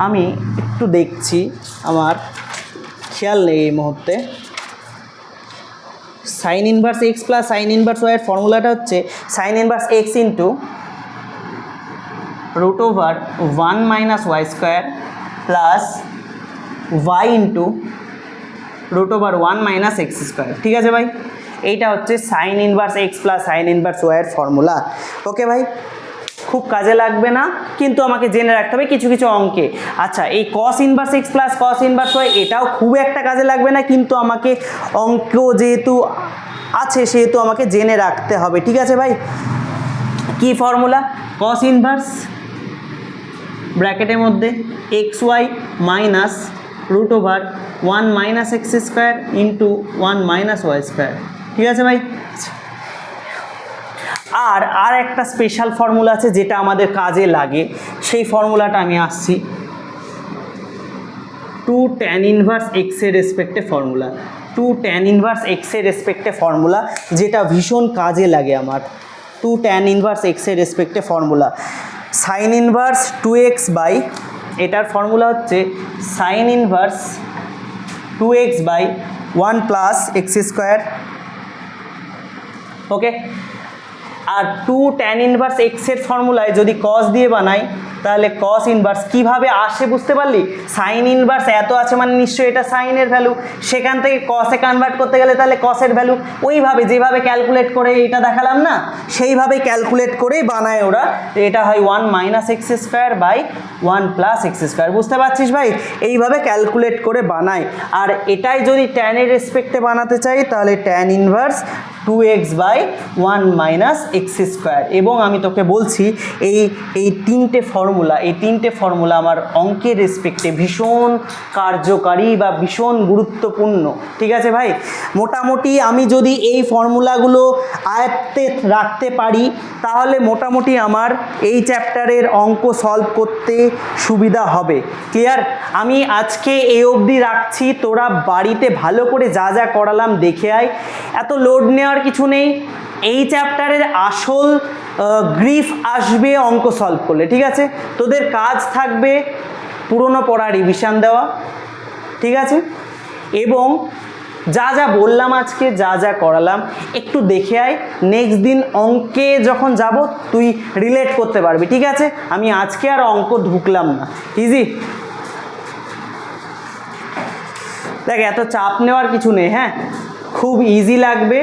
আমি একটু দেখছি, আমার খেয়াল নেই এই মুহূর্তে। Sine inverse x plus sine inverse ওয়াইয়ের ফর্মুলাটা হচ্ছে sine inverse x into √1 - y² plus y into √1 - x²। ঠিক আছে ভাই, এইটা হচ্ছে sine inverse x plus sine inverse ওয়াইয়ের ফর্মুলা। ওকে ভাই, খুব কাজে লাগবে না, কিন্তু আমাকে জেনে রাখতে হবে কিছু কিছু অঙ্কে। আচ্ছা, এই cos inverse x plus cos inverse y, এটাও খুব একটা কাজে লাগবে না, কিন্তু আমাকে অঙ্ক যেহেতু আছে সেহেতু আমাকে জেনে রাখতে হবে, ঠিক আছে ভাই। কি ফর্মুলা? কস ইনভার্স ব্র্যাকেটের মধ্যে x Y minus √1 - x² into 1 - y²। ঠিক আছে ভাই। আর একটা স্পেশাল ফর্মুলা আছে যেটা আমাদের কাজে লাগে, সেই ফর্মুলাটা আমি আসছি, 2 tan ইনভার্স এক্সের রেসপেক্টে ফর্মুলা, 2 tan ইনভার্স এক্সের রেসপেক্টে ফর্মুলা, যেটা ভীষণ কাজে লাগে আমার। 2 tan ইনভার্স এক্সের রেসপেক্টে formula, sine inverse 2x by, এটার ফর্মুলা হচ্ছে sine inverse 2x by 1 + x² okay. আর 2 tan ইনভার্স x এর ফর্মুলায় যদি cos দিয়ে বানাই তাহলে cos ইনভার্স কিভাবে আসে বুঝতে পারলি? সাইন ইনভার্স এত আছে মানে নিশ্চয়ই এটা সাইনের ভ্যালু, সেখান থেকে কসে কনভার্ট করতে গেলে তাহলে কসের ভ্যালু ওইভাবে যেভাবে ক্যালকুলেট করে এটা দেখালাম না, সেইভাবে ক্যালকুলেট করেই বানায় ওরা। এটা হয় 1 - x² বাই 1 + x²। বুঝতে পারছিস ভাই? এইভাবে ক্যালকুলেট করে বানায়। আর এটাই যদি tan এর রেসপেক্টে বানাতে চাই তাহলে tan inverse 2x by 1 - x²। এবং আমি তোকে বলছি এই তিনটে ফর্মুলা আমার অঙ্কের রেসপেক্টে ভীষণ কার্যকারী বা ভীষণ গুরুত্বপূর্ণ। ঠিক আছে ভাই? মোটামুটি আমি যদি এই ফর্মুলাগুলো আয়ত্তে রাখতে পারি তাহলে মোটামুটি আমার এই চ্যাপ্টারের অঙ্ক সলভ করতে সুবিধা হবে। ক্লিয়ার? আমি আজকে এই অবধি রাখছি, তোরা বাড়িতে ভালো করে যা যা করালাম দেখে আয়। এত লোড নেওয়ার কিছু নেই, এই চ্যাপ্টারের আসল গ্রিফ আসবে অঙ্ক সলভ করলে। ঠিক আছে? তোদের কাজ থাকবে পুরনো পড়া রিভিশন দেওয়া। ঠিক আছে? এবং যা যা বললাম আজকে, যা যা করালাম একটু দেখে আয়, নেক্সট দিন অঙ্কে যখন যাব তুই রিলেট করতে পারবি। ঠিক আছে? আমি আজকে আর অঙ্ক ঢুকলাম না। ইজি? দেখ এত চাপ নেওয়ার কিছু নেই, হ্যাঁ, খুব ইজি লাগবে।